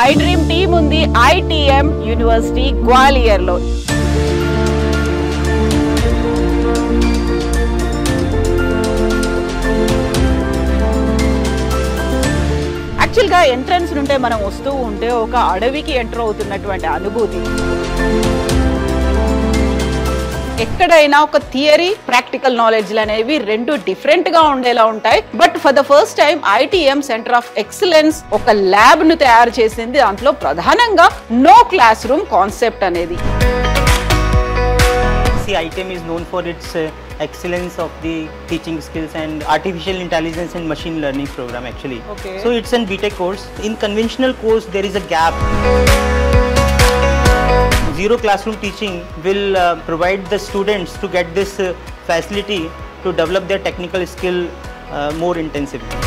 I dream team ఉంది ITM university Gwalior లో. యాక్చువల్గా ఎంట్రన్స్ నుంటే మనం వస్తూ ఉంటే ఒక అడవికి ఎంటర్ అవుతున్నటువంటి అనుభూతి. ఎక్కడైనా ఒక థియరీ ప్రాక్టికల్ నాలెడ్జ్లు అనేవి రెండు డిఫరెంట్ గా ఉండేలా ఉంటాయి. But for the first time ITM centre of excellence ఒక ల్యాబ్ ను తయారు చేసింది. దాంట్లో ప్రధానంగా నో క్లాస్ రూమ్ కాన్సెప్ట్ అనేది. ITM is known for its excellence of the teaching skills and artificial intelligence and machine learning program actually. Okay. So it's a BTech course. In conventional course there is a gap. Zero classroom teaching will provide the students to get this facility to develop their technical skill more intensively.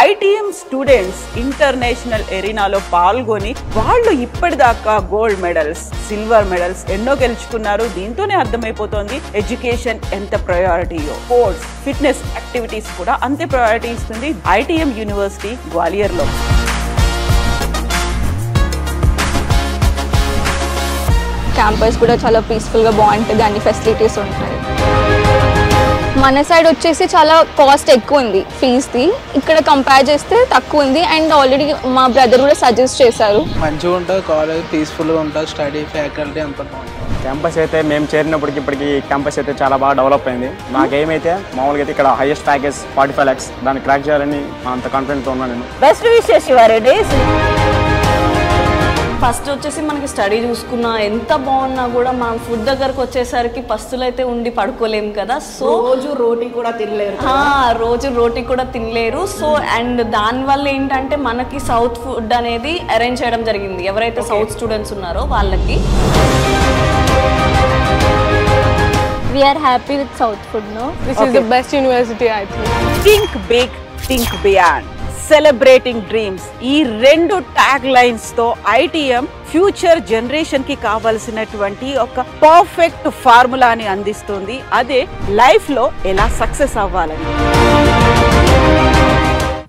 ITM students international ఎరీనాలో పాల్గొని వాళ్ళు ఇప్పటిదాకా gold medals, silver medals ఎన్నో గెలుచుకున్నారు. దీంతోనే అర్థమైపోతుంది education ఎంత ప్రయారిటీయో. Sports, fitness activities కూడా అంతే ప్రయారిటీ ఇస్తుంది ITM యూనివర్సిటీ గ్వాలియర్ లో. క్యాంపస్ కూడా చాలా పీస్ఫుల్గా బాగుంటుంది, అన్ని ఫెసిలిటీస్ ఉంటాయి. మన సైడ్ వచ్చేసి చాలా కాస్ట్ ఎక్కువ ఉంది ఫీజ్ది, ఇక్కడ కంపేర్ చేస్తే తక్కువ ఉంది. అండ్ ఆల్రెడీ మా బ్రదర్ కూడా సజెస్ట్ చేశారు. మంచిగా ఉంటుంది కాలేజ్, పీస్ఫుల్గా ఉంటుంది, స్టడీ ఫ్యాకల్టీ అంతా బాగుంటుంది. క్యాంపస్ అయితే మేము చేరినప్పటికి ఇప్పటికి క్యాంపస్ అయితే చాలా బాగా డెవలప్ అయింది. నాకేమైతే మామూలుగా అయితే ఇక్కడ హైయెస్ట్ ప్యాకేజ్ 45 lakhs దాన్ని క్రాక్ చేయాలని అంత కాన్ఫిడెంట్తో ఉన్నాను నేను. Best wishes your days. First వచ్చేసి మనకి స్టడీ చూసుకున్నా ఎంత బాగున్నా కూడా మనం ఫుడ్ దగ్గరకు వచ్చేసరికి పస్తులు అయితే ఉండి పడుకోలేము కదా. సో రోజు రోటీ కూడా తినలేరు. సో అండ్ దానివల్ల ఏంటంటే మనకి సౌత్ ఫుడ్ అనేది అరేంజ్ చేయడం జరిగింది ఎవరైతే సౌత్ స్టూడెంట్స్ ఉన్నారో వాళ్ళకి. We are happy with South food, no? This is the best university, I think. Think big, think beyond. Celebrating dreams. ఈ రెండు ట్యాగ్ లైన్స్ తో ITM ఫ్యూచర్ జనరేషన్ కి కావాల్సినటువంటి ఒక పర్ఫెక్ట్ ఫార్ములాని అందిస్తుంది. అదే లైఫ్ లో ఎలా సక్సెస్ అవ్వాలని.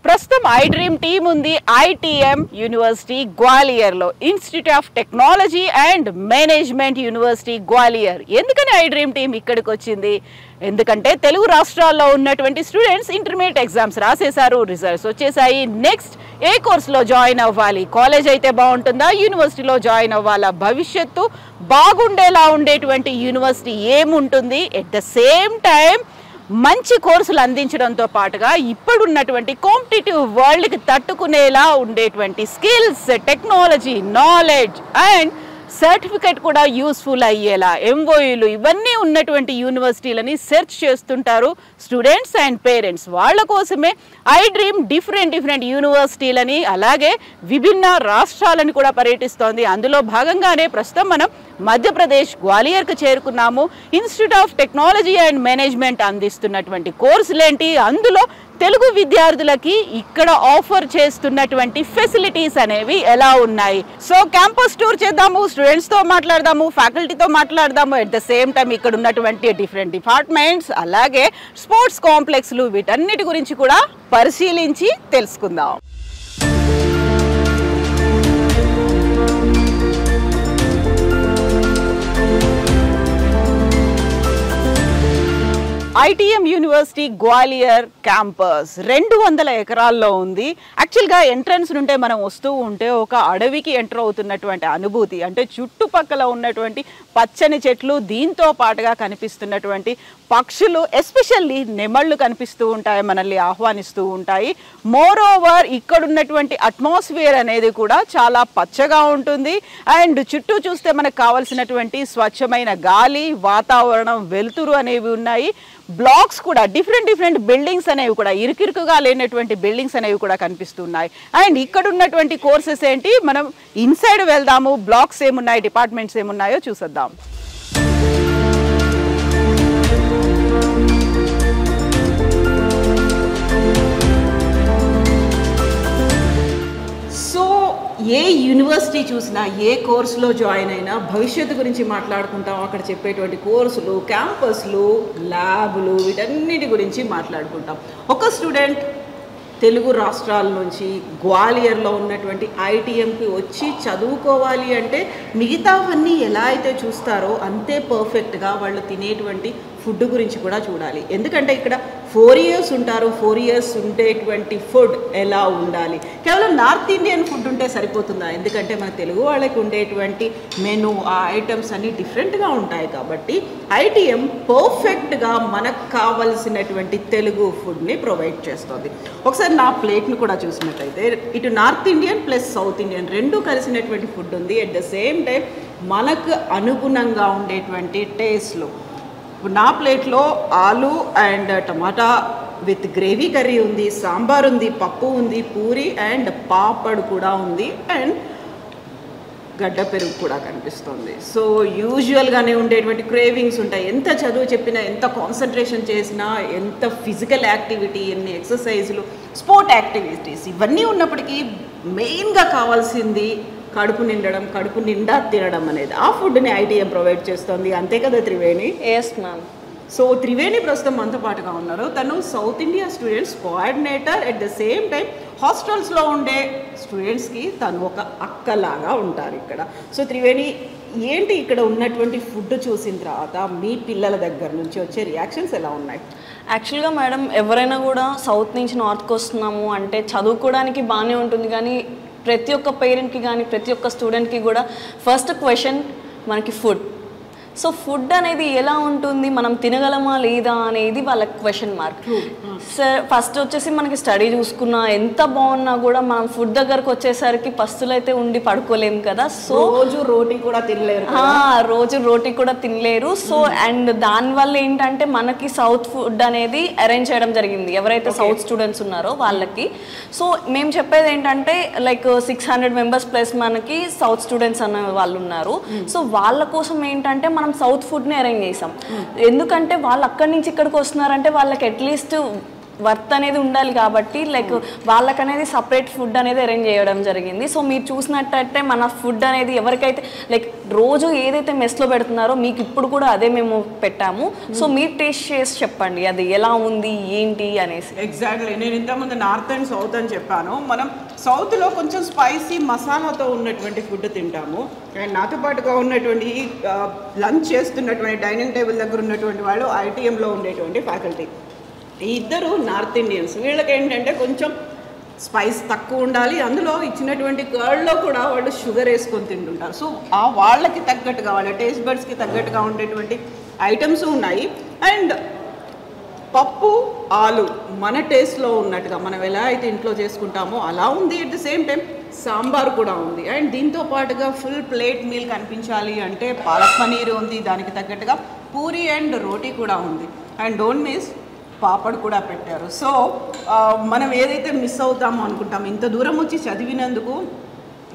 ప్రస్తుతం ఐ డ్రీమ్ టీమ్ ఉంది ITM యూనివర్సిటీ గ్వాలియర్ లో. Institute of technology and management university Gwalior. ఎందుకని ఐ డ్రీమ్ టీమ్ ఇక్కడికి వచ్చింది? ఎందుకంటే తెలుగు రాష్ట్రాల్లో ఉన్నటువంటి స్టూడెంట్స్ ఇంటర్మీడియట్ ఎగ్జామ్స్ రాసేశారు, రిజల్ట్స్ వచ్చేసాయి. నెక్స్ట్ ఏ కోర్సులో జాయిన్ అవ్వాలి, కాలేజ్ అయితే బాగుంటుందా, యూనివర్సిటీలో జాయిన్ అవ్వాలా, భవిష్యత్తు బాగుండేలా ఉండేటువంటి యూనివర్సిటీ ఏముంటుంది, ఎట్ ద సేమ్ టైం మంచి కోర్సులు అందించడంతో పాటుగా ఇప్పుడున్నటువంటి కాంపిటేటివ్ వరల్డ్కి తట్టుకునేలా ఉండేటువంటి skills, technology, knowledge and certificate కూడా యూస్ఫుల్ అయ్యేలా MOUలు ఇవన్నీ ఉన్నటువంటి యూనివర్సిటీలని సెర్చ్ చేస్తుంటారు స్టూడెంట్స్ అండ్ పేరెంట్స్. వాళ్ళ కోసమే ఐ డ్రీమ్ డిఫరెంట్ యూనివర్సిటీలని అలాగే విభిన్న రాష్ట్రాలను కూడా పర్యటిస్తోంది. అందులో భాగంగానే ప్రస్తుతం మనం మధ్యప్రదేశ్ గ్వాలియర్కు చేరుకున్నాము. Institute of technology and management అందిస్తున్నటువంటి కోర్సులేంటి, అందులో తెలుగు విద్యార్థులకి ఇక్కడ ఆఫర్ చేస్తున్నటువంటి ఫెసిలిటీస్ అనేవి ఎలా ఉన్నాయి. సో క్యాంపస్ టూర్ చేద్దాము, స్టూడెంట్స్ తో మాట్లాడదాము, ఫ్యాకల్టీతో మాట్లాడదాము. ఎట్ ద సేమ్ టైం ఇక్కడ ఉన్నటువంటి డిఫరెంట్ డిపార్ట్మెంట్స్ అలాగే స్పోర్ట్స్ కాంప్లెక్స్లు వీటన్నిటి గురించి కూడా పరిశీలించి తెలుసుకుందాం. ITM యూనివర్సిటీ గ్వాలియర్ క్యాంపస్ 200 ఎకరాల్లో ఉంది. యాక్చువల్గా ఎంట్రన్స్ నుంటే మనం వస్తూ ఉంటే ఒక అడవికి ఎంటర్ అవుతున్నటువంటి అనుభూతి. అంటే చుట్టుపక్కల ఉన్నటువంటి పచ్చని చెట్లు, దీంతో పాటుగా కనిపిస్తున్నటువంటి పక్షులు, ఎస్పెషల్లీ నెమళ్ళు కనిపిస్తూ ఉంటాయి, మనల్ని ఆహ్వానిస్తూ ఉంటాయి. మోర్ ఓవర్ ఇక్కడ ఉన్నటువంటి అట్మాస్ఫియర్ అనేది కూడా చాలా పచ్చగా ఉంటుంది. అండ్ చుట్టూ చూస్తే మనకు కావాల్సినటువంటి స్వచ్ఛమైన గాలి, వాతావరణం, వెలుతురు అనేవి ఉన్నాయి. బ్లాక్స్ కూడా డిఫరెంట్ బిల్డింగ్స్ అనేవి కూడా ఇరుకిరుకుగా లేనటువంటి బిల్డింగ్స్ అనేవి కూడా కనిపిస్తున్నాయి. అండ్ ఇక్కడ ఉన్నటువంటి కోర్సెస్ ఏంటి, మనం ఇన్సైడ్ వెళ్దాము, బ్లాక్స్ ఏమున్నాయి, డిపార్ట్మెంట్స్ ఏమున్నాయో చూసేద్దాం. ఏ యూనివర్సిటీ చూసినా, ఏ కోర్సులో జాయిన్ అయినా భవిష్యత్తు గురించి మాట్లాడుకుంటాం. అక్కడ చెప్పేటువంటి కోర్సులు, క్యాంపస్లు, ల్యాబులు వీటన్నిటి గురించి మాట్లాడుకుంటాం. ఒక స్టూడెంట్ తెలుగు రాష్ట్రాల నుంచి గ్వాలియర్లో ఉన్నటువంటి ఐటీఎంకి వచ్చి చదువుకోవాలి అంటే మిగతావన్నీ ఎలా అయితే చూస్తారో అంతే పర్ఫెక్ట్గా వాళ్ళు తినేటువంటి ఫుడ్ గురించి కూడా చూడాలి. ఎందుకంటే ఇక్కడ 4 years ఉంటారు, 4 years ఉండేటువంటి ఫుడ్ ఎలా ఉండాలి. కేవలం నార్త్ ఇండియన్ ఫుడ్ ఉంటే సరిపోతుందా? ఎందుకంటే మన తెలుగు వాళ్ళకి ఉండేటువంటి మెను, ఆ ఐటమ్స్ అన్నీ డిఫరెంట్గా ఉంటాయి. కాబట్టి ఐటీఎం పర్ఫెక్ట్గా మనకు కావలసినటువంటి తెలుగు ఫుడ్ని ప్రొవైడ్ చేస్తుంది. ఒకసారి నా ప్లేట్ని కూడా చూసినట్టయితే ఇటు north Indian plus south Indian రెండు కలిసినటువంటి ఫుడ్ ఉంది. అట్ ద సేమ్ టైం మనకు అనుగుణంగా ఉండేటువంటి టేస్ట్లు. నా ప్లేట్లో ఆలు and tomato with gravy curry ఉంది, సాంబార్ ఉంది, పప్పు ఉంది, పూరి అండ్ పాపడ్ కూడా ఉంది అండ్ గడ్డ పెరుగు కూడా కనిపిస్తుంది. సో యూజువల్గానే ఉండేటువంటి క్రేవింగ్స్ ఉంటాయి. ఎంత చదువు చెప్పినా, ఎంత కాన్సన్ట్రేషన్ చేసినా, ఎంత ఫిజికల్ యాక్టివిటీ, ఎన్ని ఎక్సర్సైజులు, స్పోర్ట్ యాక్టివిటీస్ ఇవన్నీ ఉన్నప్పటికీ మెయిన్గా కావాల్సింది కడుపు నిండడం, కడుపు నిండా తినడం అనేది. ఆ ఫుడ్ని ఐటీఎం ప్రొవైడ్ చేస్తుంది. అంతే కదా Triveni? Yes ma'am. So Triveni ప్రస్తుతం మనతో పాటుగా ఉన్నారు. తను south India students coordinator. At the same time హాస్టల్స్లో ఉండే స్టూడెంట్స్కి తను ఒక అక్కలాగా ఉంటారు ఇక్కడ. సో త్రివేణి, ఏంటి ఇక్కడ ఉన్నటువంటి ఫుడ్ చూసిన తర్వాత మీ పిల్లల దగ్గర నుంచి వచ్చే రియాక్షన్స్ ఎలా ఉన్నాయి? యాక్చువల్గా మేడం, ఎవరైనా కూడా సౌత్ నుంచి నార్త్కి వస్తున్నాము అంటే చదువుకోవడానికి బాగానే ఉంటుంది, కానీ ప్రతి ఒక్క పేరెంట్కి కానీ ప్రతి ఒక్క స్టూడెంట్కి కూడా ఫస్ట్ క్వశ్చన్ మనకి ఫుడ్. సో ఫుడ్ అనేది ఎలా ఉంటుంది, మనం తినగలమా లేదా అనేది వాళ్ళ క్వశ్చన్ మార్క్. సార్ ఫస్ట్ వచ్చేసి మనకి స్టడీ చూసుకున్నా ఎంత బాగున్నా కూడా మనం ఫుడ్ దగ్గరకు వచ్చేసరికి పస్తులు అయితే ఉండి పడుకోలేము కదా. సో రోజు రోటీ కూడా తినలేరు, రోజు రోటీ కూడా తినలేరు. సో అండ్ దానివల్ల ఏంటంటే మనకి సౌత్ ఫుడ్ అనేది అరేంజ్ చేయడం జరిగింది ఎవరైతే సౌత్ స్టూడెంట్స్ ఉన్నారో వాళ్ళకి. సో మేము చెప్పేది ఏంటంటే లైక్ 600 members ప్లస్ మనకి సౌత్ స్టూడెంట్స్ అన్న వాళ్ళు ఉన్నారు. సో వాళ్ళ కోసం ఏంటంటే మనం సౌత్ ఫుడ్ని అరేంజ్ చేసాం. ఎందుకంటే వాళ్ళు అక్కడి నుంచి ఇక్కడికి వస్తున్నారంటే వాళ్ళకి అట్లీస్ట్ వర్త్ అనేది ఉండాలి కాబట్టి లైక్ వాళ్ళకనేది సపరేట్ ఫుడ్ అనేది అరేంజ్ చేయడం జరిగింది. సో మీరు చూసినట్టయితే మన ఫుడ్ అనేది ఎవరికైతే లైక్ రోజు ఏదైతే మెస్లో పెడుతున్నారో మీకు ఇప్పుడు కూడా అదే మేము పెట్టాము. సో మీరు టేస్ట్ చేసి చెప్పండి అది ఎలా ఉంది ఏంటి అనేసి. ఎగ్జాక్ట్లీ. నేను ఇంతకుముందు నార్త్ అండ్ సౌత్ అని చెప్పాను. మనం సౌత్లో కొంచెం స్పైసీ మసాలాతో ఉన్నటువంటి ఫుడ్ తింటాము. అండ్ నాతో పాటుగా ఉన్నటువంటి లంచ్ చేస్తున్నటువంటి డైనింగ్ టేబుల్ దగ్గర ఉన్నటువంటి వాళ్ళు ఐటీఎంలో ఉండేటువంటి ఫ్యాకల్టీ. ఈ ఇద్దరు నార్త్ ఇండియన్స్. వీళ్ళకి ఏంటంటే కొంచెం స్పైస్ తక్కువ ఉండాలి, అందులో ఇచ్చినటువంటి కర్డ్లో కూడా వాళ్ళు షుగర్ వేసుకొని తింటుంటారు. సో ఆ వాళ్ళకి తగ్గట్టుగా వాళ్ళ టేస్ట్ బడ్స్కి తగ్గట్టుగా ఉండేటువంటి ఐటమ్స్ ఉన్నాయి. అండ్ పప్పు ఆలు మన టేస్ట్లో ఉన్నట్టుగా మనం ఎలా అయితే ఇంట్లో చేసుకుంటామో అలా ఉంది. At the same time sambar కూడా ఉంది. అండ్ దీంతో పాటుగా ఫుల్ ప్లేట్ మీల్ కనిపించాలి అంటే పాలక్ పనీర్ ఉంది, దానికి తగ్గట్టుగా పూరి అండ్ రోటీ కూడా ఉంది. అండ్ డోంట్ మిస్ పాపడ్ కూడా పెట్టారు. సో మనం ఏదైతే మిస్ అవుతామో అనుకుంటాము, ఇంత దూరం వచ్చి చదివినందుకు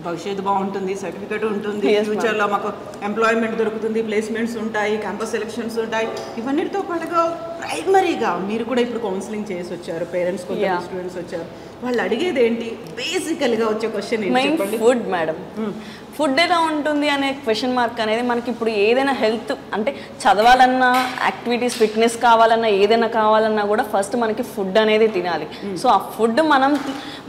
భవిష్యత్తు బాగుంటుంది, సర్టిఫికేట్ ఉంటుంది, ఫ్యూచర్లో మాకు ఎంప్లాయ్మెంట్ దొరుకుతుంది, ప్లేస్మెంట్స్ ఉంటాయి, క్యాంపస్ సెలక్షన్స్ ఉంటాయి. ఇవన్నిటితో పాటుగా ప్రైమరీగా మీరు కూడా ఇప్పుడు కౌన్సిలింగ్ చేసి వచ్చారు, పేరెంట్స్ కొంచెం స్టూడెంట్స్ వచ్చారు, వాళ్ళు అడిగేది ఏంటి? బేసికల్గా వచ్చే క్వశ్చన్ ఏంటి? Food madam. ఫుడ్ ఎలా ఉంటుంది అనే క్వశ్చన్ మార్క్ అనేది మనకి ఇప్పుడు ఏదైనా హెల్త్ అంటే చదవాలన్నా, యాక్టివిటీస్, ఫిట్నెస్ కావాలన్నా, ఏదైనా కావాలన్నా కూడా ఫస్ట్ మనకి ఫుడ్ అనేది తినాలి. సో ఆ ఫుడ్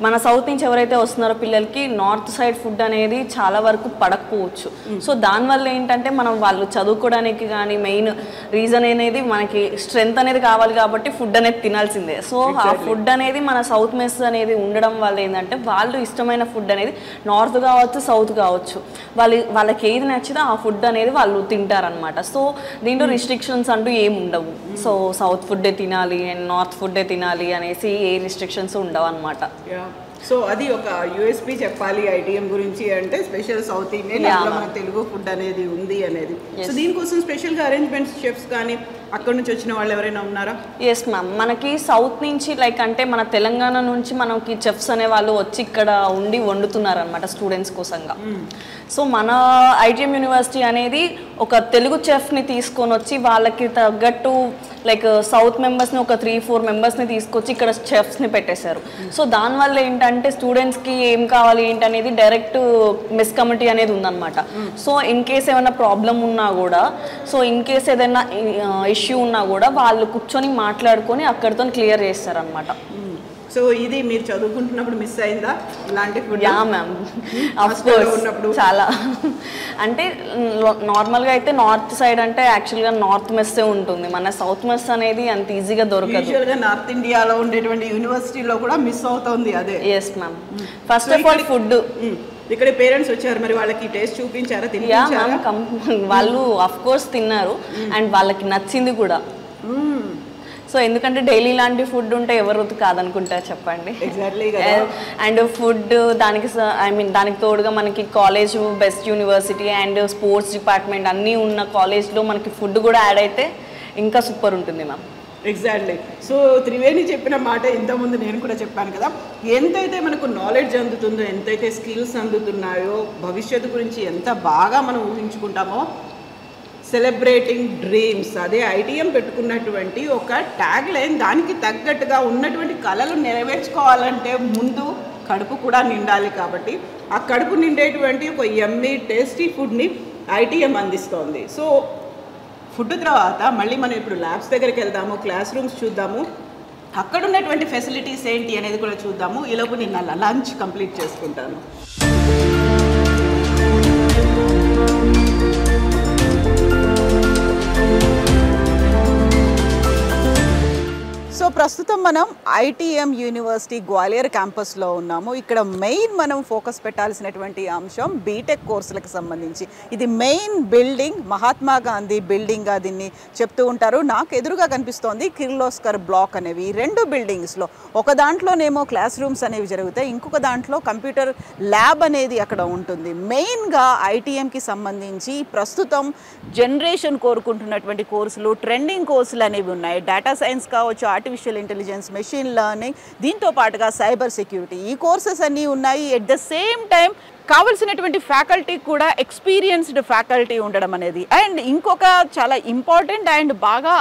మన సౌత్ నుంచి ఎవరైతే వస్తున్నారో పిల్లలకి నార్త్ సైడ్ ఫుడ్ అనేది చాలా వరకు పడకపోవచ్చు. సో దానివల్ల ఏంటంటే మనం వాళ్ళు చదువుకోవడానికి కానీ మెయిన్ రీజన్ అనేది మనకి స్ట్రెంగ్త్ అనేది కావాలి కాబట్టి ఫుడ్ అనేది తినాల్సిందే. సో ఆ ఫుడ్ అనేది మన సౌత్ మెస్ అనేది ఉండడం వల్ల ఏంటంటే వాళ్ళు ఇష్టమైన ఫుడ్ అనేది నార్త్ కావచ్చు, సౌత్ కావచ్చు, వాళ్ళకి ఏది నచ్చితే ఆ ఫుడ్ అనేది వాళ్ళు తింటారనమాట. సో దీంట్లో రిస్ట్రిక్షన్స్ అంటూ ఏమి ఉండవు. సో సౌత్ ఫుడ్డే తినాలి అండ్ నార్త్ ఫుడ్డే తినాలి అనేసి ఏ రిస్ట్రిక్షన్స్ ఉండవు అనమాట. సో అది ఒక యూఎస్పీ చెప్పాలి ఐటీఎం గురించి అంటే స్పెషల్ సౌత్ ఇండియన్, మన తెలుగు ఫుడ్ అనేది ఉంది అనేది. సో దీనికోసం స్పెషల్గా అరేంజ్మెంట్స్ షెఫ్స్ కానీ అక్కడ నుంచి వచ్చిన వాళ్ళు ఎవరైనా ఉన్నారా? Yes ma'am. మనకి సౌత్ నుంచి లైక్ అంటే మన తెలంగాణ నుంచి మనకి చెఫ్స్ అనే వాళ్ళు వచ్చి ఇక్కడ ఉండి వండుతున్నారు అనమాట స్టూడెంట్స్ కోసంగా. సో మన ఐటీఎం యూనివర్సిటీ అనేది ఒక తెలుగు చెఫ్ని తీసుకొని వచ్చి వాళ్ళకి తగ్గట్టు లైక్ సౌత్ మెంబర్స్ని ఒక 3-4 మెంబర్స్ని తీసుకొచ్చి ఇక్కడ చెఫ్స్ని పెట్టేశారు. సో దానివల్ల ఏంటంటే స్టూడెంట్స్కి ఏం కావాలి ఏంటనేది డైరెక్ట్ మెస్ కమిటీ అనేది ఉందన్నమాట. సో ఇన్ కేస్ ఏమైనా ప్రాబ్లం ఉన్నా కూడా, సో ఇన్ కేస్ ఏదైనా ఇష్యూ ఉన్నా కూడా వాళ్ళు కూర్చొని మాట్లాడుకొని అక్కడితో క్లియర్ చేస్తారనమాట. సో సో ఇది మీరు చదువుకుంటున్నప్పుడు మిస్ అయిందా ఇలాంటి food? Yeah ma'am, of course ఉన్నప్పుడు చాలా. అంటే నార్మల్గా అయితే నార్త్ సైడ్ అంటే యాక్చువల్గా నార్త్ మెస్సే ఉంటుంది, మన సౌత్ మెస్ అనేది అంత ఈజీగా దొరకదు. యూజువల్గా నార్త్ ఇండియాలో ఉండేటువంటి యూనివర్సిటీలో కూడా మిస్ అవుతుంది అదే. Yes ma'am. First of all food. ఇక్కడ పేరెంట్స్ వచ్చారు, మరి వాళ్ళకి టేస్ట్ చూపించారా? యా మ్యామ్, వాళ్ళు ఆఫ్ కోర్స్ తిన్నారు అండ్ వాళ్ళకి నచ్చింది కూడా. సో ఎందుకంటే డైలీ ఇలాంటి ఫుడ్ ఉంటే ఎవరు కాదనుకుంటారు చెప్పండి. ఎగ్జాక్ట్లీ. అండ్ ఫుడ్ దానికి దానికి తోడుగా మనకి college best university and sports department అన్నీ ఉన్న కాలేజ్లో మనకి ఫుడ్ కూడా యాడ్ అయితే ఇంకా సూపర్ ఉంటుంది మ్యామ్. ఎగ్జాక్ట్లీ. సో త్రివేణి చెప్పిన మాట ఇంతకుముందు నేను కూడా చెప్పాను కదా, ఎంతైతే మనకు నాలెడ్జ్ అందుతుందో, ఎంతైతే స్కిల్స్ అందుతున్నాయో, భవిష్యత్తు గురించి ఎంత బాగా మనం ఊహించుకుంటామో, సెలబ్రేటింగ్ డ్రీమ్స్ అదే ఐటీఎం పెట్టుకున్నటువంటి ఒక ట్యాగ్ లైన్. దానికి తగ్గట్టుగా ఉన్నటువంటి కళలు నెరవేర్చుకోవాలంటే ముందు కడుపు కూడా నిండాలి. కాబట్టి ఆ కడుపు నిండేటువంటి ఒక యమ్మీ టేస్టీ ఫుడ్ని ఐటీఎం అందిస్తోంది. సో ఫుడ్ తర్వాత మళ్ళీ మనం ఇప్పుడు ల్యాబ్స్ దగ్గరికి వెళ్దాము, క్లాస్ రూమ్స్ చూద్దాము, అక్కడ ఉన్నటువంటి ఫెసిలిటీస్ ఏంటి అనేది కూడా చూద్దాము. ఈలోపు నేను లంచ్ కంప్లీట్ చేసుకుంటాను. సో ప్రస్తుతం మనం ఐటీఎం యూనివర్సిటీ గ్వాలియర్ క్యాంపస్లో ఉన్నాము. ఇక్కడ మెయిన్ మనం ఫోకస్ పెట్టాల్సినటువంటి అంశం బీటెక్ కోర్సులకు సంబంధించి. ఇది మెయిన్ బిల్డింగ్, మహాత్మా గాంధీ బిల్డింగ్గా దీన్ని చెప్తూ ఉంటారు. నాకు ఎదురుగా కనిపిస్తోంది కిర్లోస్కర్ బ్లాక్ అనేవి. ఈ రెండు బిల్డింగ్స్లో ఒక దాంట్లోనేమో క్లాస్ రూమ్స్ అనేవి జరుగుతాయి, ఇంకొక దాంట్లో కంప్యూటర్ ల్యాబ్ అనేది అక్కడ ఉంటుంది. మెయిన్గా ఐటీఎంకి సంబంధించి ప్రస్తుతం జనరేషన్ కోరుకుంటున్నటువంటి కోర్సులు, ట్రెండింగ్ కోర్సులు అనేవి ఉన్నాయి. డేటా సైన్స్ కావచ్చు, ఆర్టిఫిషియల్ ఇంటెలిజెన్స్, మెషిన్ లెర్నింగ్, దీంతో పాటుగా సైబర్ సెక్యూరిటీ, ఈ కోర్సెస్ అన్నీ ఉన్నాయి. ఎట్ ద సేమ్ టైం కావలసినటువంటి ఫ్యాకల్టీ కూడా ఎక్స్పీరియన్స్డ్ ఫ్యాకల్టీ ఉండడం అనేది. అండ్ ఇంకొక చాలా ఇంపార్టెంట్ అండ్ బాగా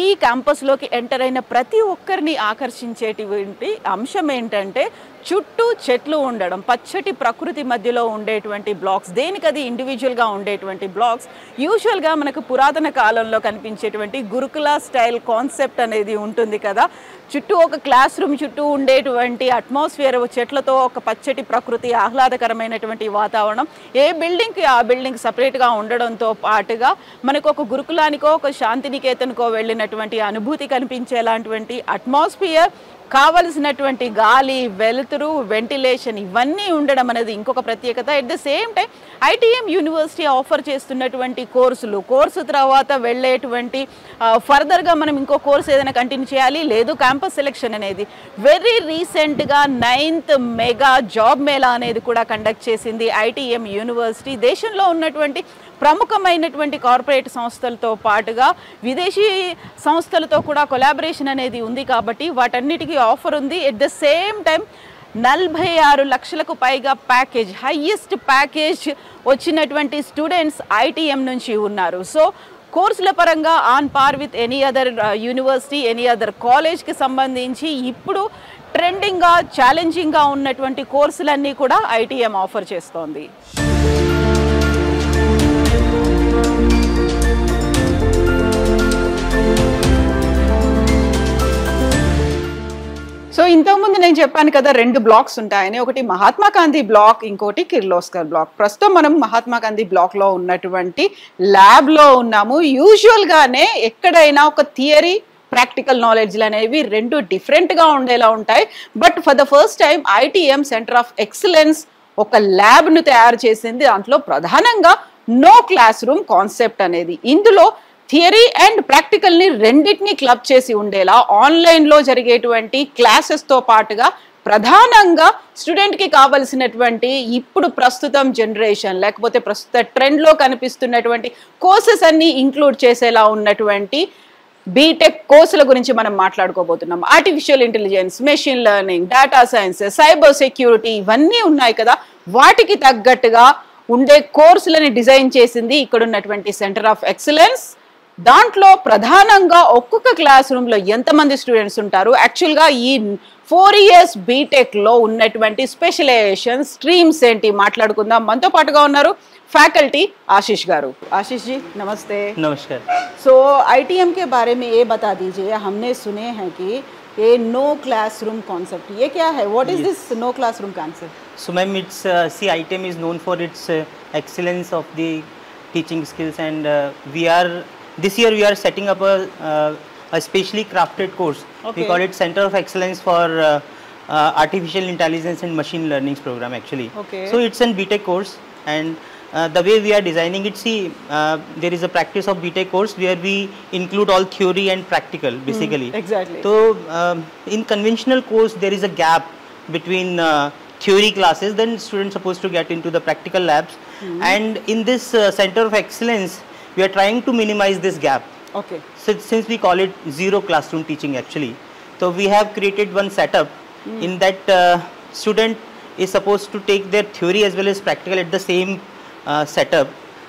ఈ క్యాంపస్లోకి ఎంటర్ అయిన ప్రతి ఒక్కరిని ఆకర్షించేటువంటి అంశం ఏంటంటే చుట్టూ చెట్లు ఉండడం, పచ్చటి ప్రకృతి మధ్యలో ఉండేటువంటి బ్లాక్స్. దేనికది ఇండివిజువల్గా ఉండేటువంటి బ్లాక్స్. యూజువల్గా మనకు పురాతన కాలంలో కనిపించేటువంటి గురుకుల స్టైల్ కాన్సెప్ట్ అనేది ఉంటుంది కదా, చుట్టూ ఒక క్లాస్ రూమ్ చుట్టూ ఉండేటువంటి అట్మాస్ఫియర్, చెట్లతో ఒక పచ్చటి ప్రకృతి, ఆహ్లాదకరమైనటువంటి వాతావరణం. ఏ బిల్డింగ్కి ఆ బిల్డింగ్ సపరేట్గా ఉండడంతో పాటుగా మనకు ఒక గురుకులానికో ఒక శాంతినికేతన్కో వెళ్ళినటువంటి అనుభూతి కనిపించేలాంటి అట్మాస్ఫియర్, కావలసినటువంటి గాలి, వెలుతురు, వెంటిలేషన్ ఇవన్నీ ఉండడం అనేది ఇంకొక ప్రత్యేకత. At the same time ITM university offer చేస్తున్నటువంటి కోర్సు తర్వాత వెళ్ళేటువంటి ఫర్దర్గా మనం ఇంకో కోర్సు ఏదైనా కంటిన్యూ చేయాలి, లేదు క్యాంపస్ సెలెక్షన్ అనేది వెరీ రీసెంట్గా 9th మెగా జాబ్ మేళా అనేది కూడా కండక్ట్ చేసింది ఐటీఎం యూనివర్సిటీ. దేశంలో ఉన్నటువంటి ప్రముఖమైనటువంటి కార్పొరేట్ సంస్థలతో పాటుగా విదేశీ సంస్థలతో కూడా కొలాబరేషన్ అనేది ఉంది కాబట్టి వాటన్నిటికీ ఆఫర్ ఉంది. ఎట్ ద సేమ్ టైం 46 లక్షలకు పైగా ప్యాకేజ్, హైయెస్ట్ ప్యాకేజ్ వచ్చినటువంటి స్టూడెంట్స్ ఐటీఎం నుంచి ఉన్నారు. సో కోర్సుల పరంగా on par with any other university, any other కాలేజ్కి సంబంధించి ఇప్పుడు ట్రెండింగ్గా, ఛాలెంజింగ్గా ఉన్నటువంటి కోర్సులన్నీ కూడా ఐటీఎం ఆఫర్ చేస్తోంది. సో ఇంతకుముందు నేను చెప్పాను కదా, 2 బ్లాక్స్ ఉంటాయని. ఒకటి మహాత్మా గాంధీ బ్లాక్, ఇంకోటి కిర్లోస్కర్ బ్లాక్. ప్రస్తుతం మనం మహాత్మా గాంధీ బ్లాక్లో ఉన్నటువంటి ల్యాబ్లో ఉన్నాము. యూజువల్గానే ఎక్కడైనా ఒక థియరీ, ప్రాక్టికల్ నాలెడ్జ్లు అనేవి 2 డిఫరెంట్గా ఉండేలా ఉంటాయి. But for the first time ITM centre of excellence ఒక ల్యాబ్ను తయారు చేసింది. దాంట్లో ప్రధానంగా నో క్లాస్ రూమ్ కాన్సెప్ట్ అనేది. ఇందులో థియరీ అండ్ ప్రాక్టికల్ని రెండింటినీ క్లబ్ చేసి ఉండేలా ఆన్లైన్లో జరిగేటువంటి క్లాసెస్తో పాటుగా ప్రధానంగా స్టూడెంట్కి కావలసినటువంటి ఇప్పుడు ప్రస్తుతం జనరేషన్ లేకపోతే ప్రస్తుత ట్రెండ్లో కనిపిస్తున్నటువంటి కోర్సెస్ అన్నీ ఇంక్లూడ్ చేసేలా ఉన్నటువంటి బీటెక్ కోర్సుల గురించి మనం మాట్లాడుకోబోతున్నాం. Artificial intelligence, machine learning, data science, cyber security ఇవన్నీ ఉన్నాయి కదా, వాటికి తగ్గట్టుగా ఉండే కోర్సులని డిజైన్ చేసింది ఇక్కడ ఉన్నటువంటి సెంటర్ ఆఫ్ ఎక్సలెన్స్. దాంట్లో ప్రధానంగా ఒక్కొక్క క్లాస్ రూమ్లో ఎంతమంది స్టూడెంట్స్ ఉంటారు, యాక్చువల్గా ఈ 4 years బీటెక్లో ఉన్నటువంటి స్పెషలైజేషన్ స్ట్రీమ్స్ ఏంటి మాట్లాడుకుందాం. మనతో పాటుగా ఉన్నారు फैकल्टी आशीष गारू। आशीष जी नमस्ते। नमस्कार। सो आईटीएम के बारे में ये बता दीजिए, हमने सुने हैं कि A no classroom concept. ये क्या है? What is this no classroom concept? So ma'am, it's see, ITM is known for its excellence of the teaching skills, and this year we are setting up a specially crafted course. Okay. We call it Center of Excellence for Artificial Intelligence and Machine Learning program actually. Okay. So it's an BTech course, and the way we are designing it, see, there is a practice of BTech course where we include all theory and practical basically. Exactly. So in conventional course there is a gap between theory classes, then students supposed to get into the practical labs, and in this Center of Excellence we are trying to minimize this gap. Okay. So since we call it zero classroom teaching actually, so we have created one setup in that student is supposed to take their theory as well as practical at the same setup,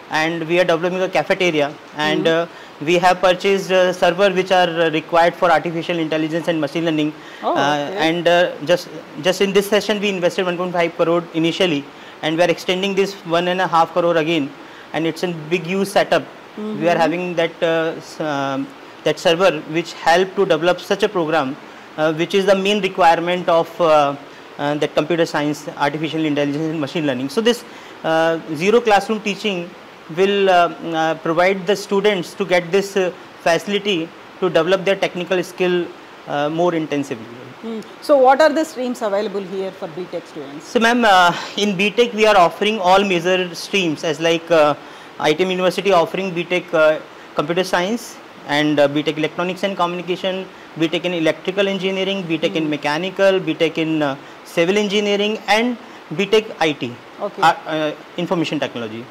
and we are developing a cafeteria, and we have purchased server which are required for artificial intelligence and machine learning. Oh, okay. And just in this session we invested 1.5 crore initially, and we are extending this 1.5 crore again, and it's a big huge setup. We are having that server which help to develop such a program, which is the main requirement of that computer science, artificial intelligence and machine learning. So this zero classroom teaching will provide the students to get this facility to develop their technical skill more intensively. So what are the streams available here for BTech students? So ma'am, in BTech we are offering all major streams, as like ITM University offering BTech Computer Science and BTech Electronics and Communication, BTech in Electrical Engineering, BTech in Mechanical, BTech in Civil Engineering, and BTech IT, Okay. Information Technology.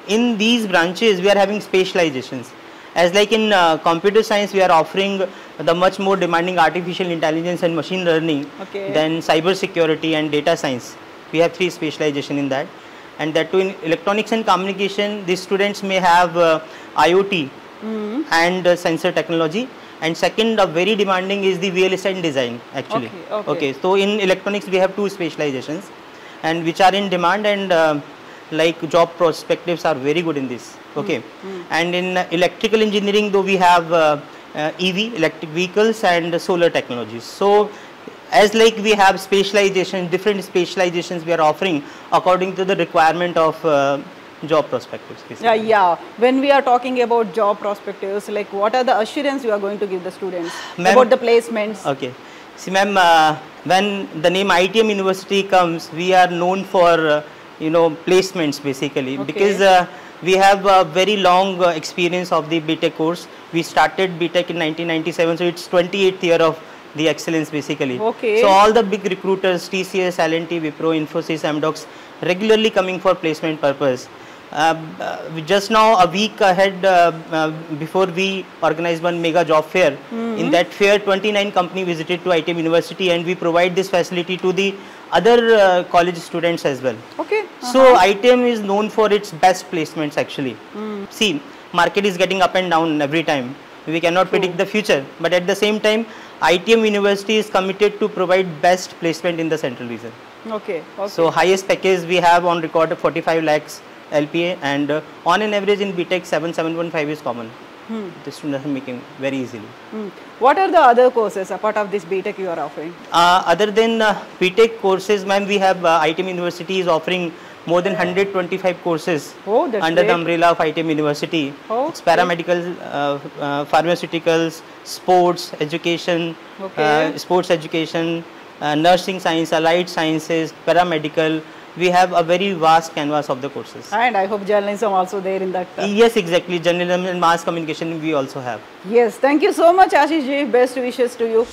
In these branches we are having specializations, as like in computer science we are offering the much more demanding artificial intelligence and machine learning, Okay. than cyber security and data science. We have 3 specialization in that, and that too in electronics and communication the students may have IoT and sensor technology, and second very demanding is the VLSI design actually. Okay. So in electronics we have 2 specializations, and which are in demand, and like job perspectives are very good in this. Okay. And in electrical engineering though we have EV, electric vehicles, and solar technologies. So as like we have specialization, different specializations we are offering according to the requirement of job perspectives basically. Yeah. When we are talking about job perspectives, like what are the assurance you are going to give the students about the placements? Okay. See ma'am, when the name ITM University comes, we are known for placements basically, Okay. because we have a very long experience of the BTech course. We started BTech in 1997, so it's 28th year of the excellence basically. Okay. So all the big recruiters, TCS, L&T, Wipro, Infosys, Amdocs, regularly coming for placement purpose. Just now a week ahead, before we organized one mega job fair. In that fair 29 company visited to ITM University, and we provide this facility to the other college students as well. Okay. So ITM is known for its best placements actually. See, market is getting up and down every time. We cannot predict the future, but at the same time ITM University is committed to provide best placement in the central region. Okay. So highest package we have on record of 45 lakhs LPA, and on an average in BTech 7.15 is common. The students are making very easily. What are the other courses apart of this BTech you are offering? Other than BTech courses, ma'am, we have ITM University is offering more than 125 courses Oh, that's under the great. umbrella of ITM University. Oh, It's paramedical, pharmaceuticals, sports education, Okay. sports education, nursing science, allied sciences, paramedical. We have a very vast canvas of the courses. And I hope journalism also there in that. Yes, exactly. Journalism and mass communication we also have. Yes, thank you so much, Ashish ji. Best wishes to you.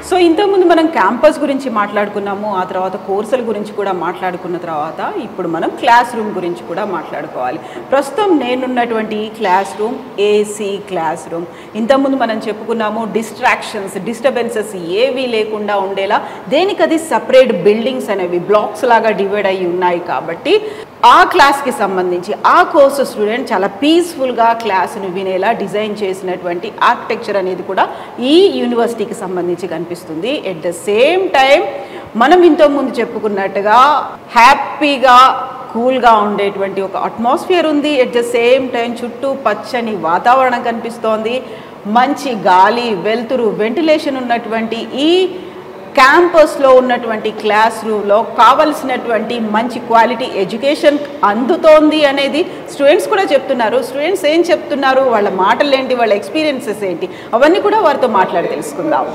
So ఇంతకుముందు మనం campus గురించి మాట్లాడుకున్నాము, ఆ తర్వాత కోర్సుల గురించి కూడా మాట్లాడుకున్న తర్వాత ఇప్పుడు మనం క్లాస్ రూమ్ గురించి కూడా మాట్లాడుకోవాలి. ప్రస్తుతం నేనున్నటువంటి ఈ class room AC class room. ఇంతకుముందు మనం చెప్పుకున్నాము డిస్టర్బెన్సెస్ ఏవి లేకుండా ఉండేలా దేనికది సపరేట్ బిల్డింగ్స్ అనేవి బ్లాక్స్ లాగా డివైడ్ అయ్యి ఉన్నాయి కాబట్టి ఆ క్లాస్కి సంబంధించి ఆ కోర్సు స్టూడెంట్ చాలా పీస్ఫుల్గా క్లాస్ను వినేలా డిజైన్ చేసినటువంటి ఆర్కిటెక్చర్ అనేది కూడా ఈ యూనివర్సిటీకి సంబంధించి కనిపిస్తుంది. ఎట్ ద సేమ్ టైం మనం ఇంతకుముందు చెప్పుకున్నట్టుగా హ్యాపీగా కూల్గా ఉండేటువంటి ఒక అట్మాస్ఫియర్ ఉంది. ఎట్ ద సేమ్ టైం చుట్టూ పచ్చని వాతావరణం కనిపిస్తోంది. మంచి గాలి, వెలుతురు, వెంటిలేషన్ ఉన్నటువంటి ఈ క్యాంపస్లో ఉన్నటువంటి క్లాస్ రూమ్లో కావలసినటువంటి మంచి క్వాలిటీ ఎడ్యుకేషన్ అందుతోంది అనేది స్టూడెంట్స్ కూడా చెప్తున్నారు. స్టూడెంట్స్ ఏం చెప్తున్నారు, వాళ్ళ మాటలు ఏంటి, వాళ్ళ ఎక్స్పీరియన్సెస్ ఏంటి, అవన్నీ కూడా వారితో మాట్లాడి తెలుసుకుందాం.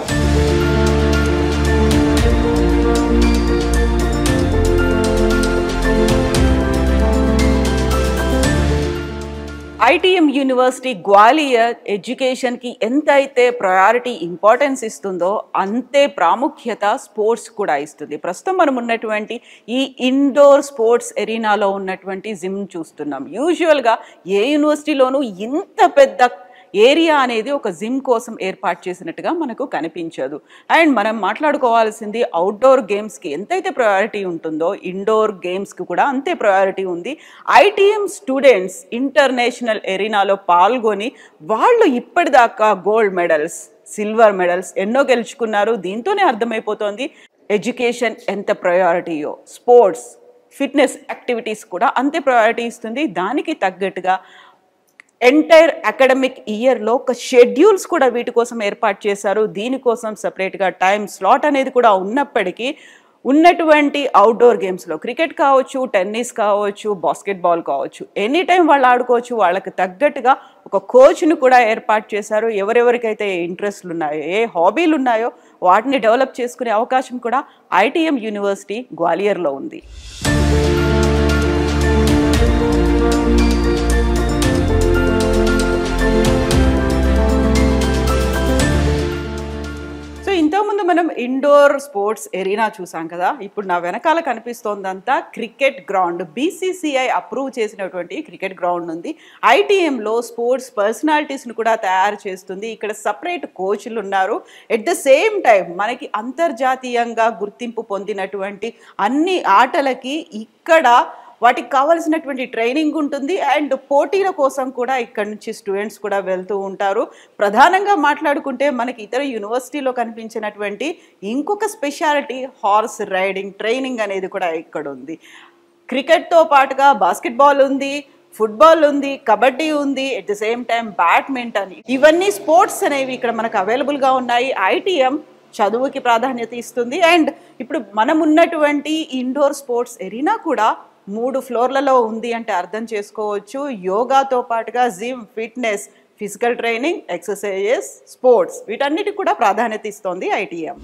ఐటీఎం యూనివర్సిటీ గ్వాలియర్ ఎడ్యుకేషన్కి ఎంత అయితే ప్రయారిటీ ఇంపార్టెన్స్ ఇస్తుందో అంతే ప్రాముఖ్యత స్పోర్ట్స్ కూడా ఇస్తుంది. ప్రస్తుతం మనం ఉన్నటువంటి ఈ ఇండోర్ స్పోర్ట్స్ ఎరీనాలో ఉన్నటువంటి జిమ్ చూస్తున్నాం. యూజువల్గా ఏ యూనివర్సిటీలోనూ ఇంత పెద్ద ఏరియా అనేది ఒక జిమ్ కోసం ఏర్పాటు చేసినట్టుగా మనకు కనిపించదు. అండ్ మనం మాట్లాడుకోవాల్సింది అవుట్డోర్ గేమ్స్కి ఎంతైతే ప్రయారిటీ ఉంటుందో ఇండోర్ గేమ్స్కి కూడా అంతే ప్రయారిటీ ఉంది. ఐటీఎం స్టూడెంట్స్ ఇంటర్నేషనల్ ఎరీనాలో పాల్గొని వాళ్ళు ఇప్పటిదాకా గోల్డ్ మెడల్స్, సిల్వర్ మెడల్స్ ఎన్నో గెలుచుకున్నారు. దీంతోనే అర్థమైపోతుంది ఎడ్యుకేషన్ ఎంత ప్రయారిటీయో. స్పోర్ట్స్, ఫిట్నెస్ యాక్టివిటీస్ కూడా అంతే ప్రయారిటీ ఇస్తుంది. దానికి తగ్గట్టుగా ఎంటైర్ అకాడమిక్ ఇయర్లో ఒక షెడ్యూల్స్ కూడా వీటి కోసం ఏర్పాటు చేశారు. దీనికోసం సపరేట్గా టైం స్లాట్ అనేది కూడా ఉన్నప్పటికీ ఉన్నటువంటి అవుట్డోర్ గేమ్స్లో క్రికెట్ కావచ్చు, టెన్నిస్ కావచ్చు, బాస్కెట్బాల్ కావచ్చు, ఎనీ టైం వాళ్ళు ఆడుకోవచ్చు. వాళ్ళకి తగ్గట్టుగా ఒక కోచ్ను కూడా ఏర్పాటు చేశారు. ఎవరెవరికైతే ఇంట్రెస్ట్లు ఉన్నాయో, ఏ హాబీలు ఉన్నాయో వాటిని డెవలప్ చేసుకునే అవకాశం కూడా ఐటీఎం యూనివర్సిటీ గ్వాలియర్లో ఉంది. ఇంతకుముందు మనం ఇండోర్ స్పోర్ట్స్ ఎరీనా చూసాం కదా. ఇప్పుడు నా వెనకాల కనిపిస్తోందంతా క్రికెట్ గ్రౌండ్. బీసీసీఐ అప్రూవ్ చేసినటువంటి క్రికెట్ గ్రౌండ్ ఉంది. ఐటీఎంలో స్పోర్ట్స్ పర్సనాలిటీస్ను కూడా తయారు చేస్తుంది. ఇక్కడ సపరేట్ కోచ్లు ఉన్నారు. ఎట్ ద సేమ్ టైం మనకి అంతర్జాతీయంగా గుర్తింపు పొందినటువంటి అన్ని ఆటలకి ఇక్కడ వాటికి కావాల్సినటువంటి ట్రైనింగ్ ఉంటుంది. అండ్ పోటీల కోసం కూడా ఇక్కడ నుంచి స్టూడెంట్స్ కూడా వెళ్తూ ఉంటారు. ప్రధానంగా మాట్లాడుకుంటే మనకి ఇతర యూనివర్సిటీలో కనిపించినటువంటి ఇంకొక స్పెషాలిటీ హార్స్ రైడింగ్ ట్రైనింగ్ అనేది కూడా ఇక్కడ ఉంది. క్రికెట్తో పాటుగా బాస్కెట్బాల్ ఉంది, ఫుట్బాల్ ఉంది, కబడ్డీ ఉంది, at the same time badminton, ఇవన్నీ స్పోర్ట్స్ అనేవి ఇక్కడ మనకు అవైలబుల్గా ఉన్నాయి. ఐటీఎం చదువుకి ప్రాధాన్యత ఇస్తుంది. అండ్ ఇప్పుడు మనం ఉన్నటువంటి ఇండోర్ స్పోర్ట్స్ ఎరీనా కూడా 3 ఫ్లోర్లలో ఉంది అంటే అర్థం చేసుకోవచ్చు. యోగాతో పాటుగా gym, fitness, physical training, exercises, sports వీటన్నిటికి కూడా ప్రాధాన్యత ఇస్తోంది ITM.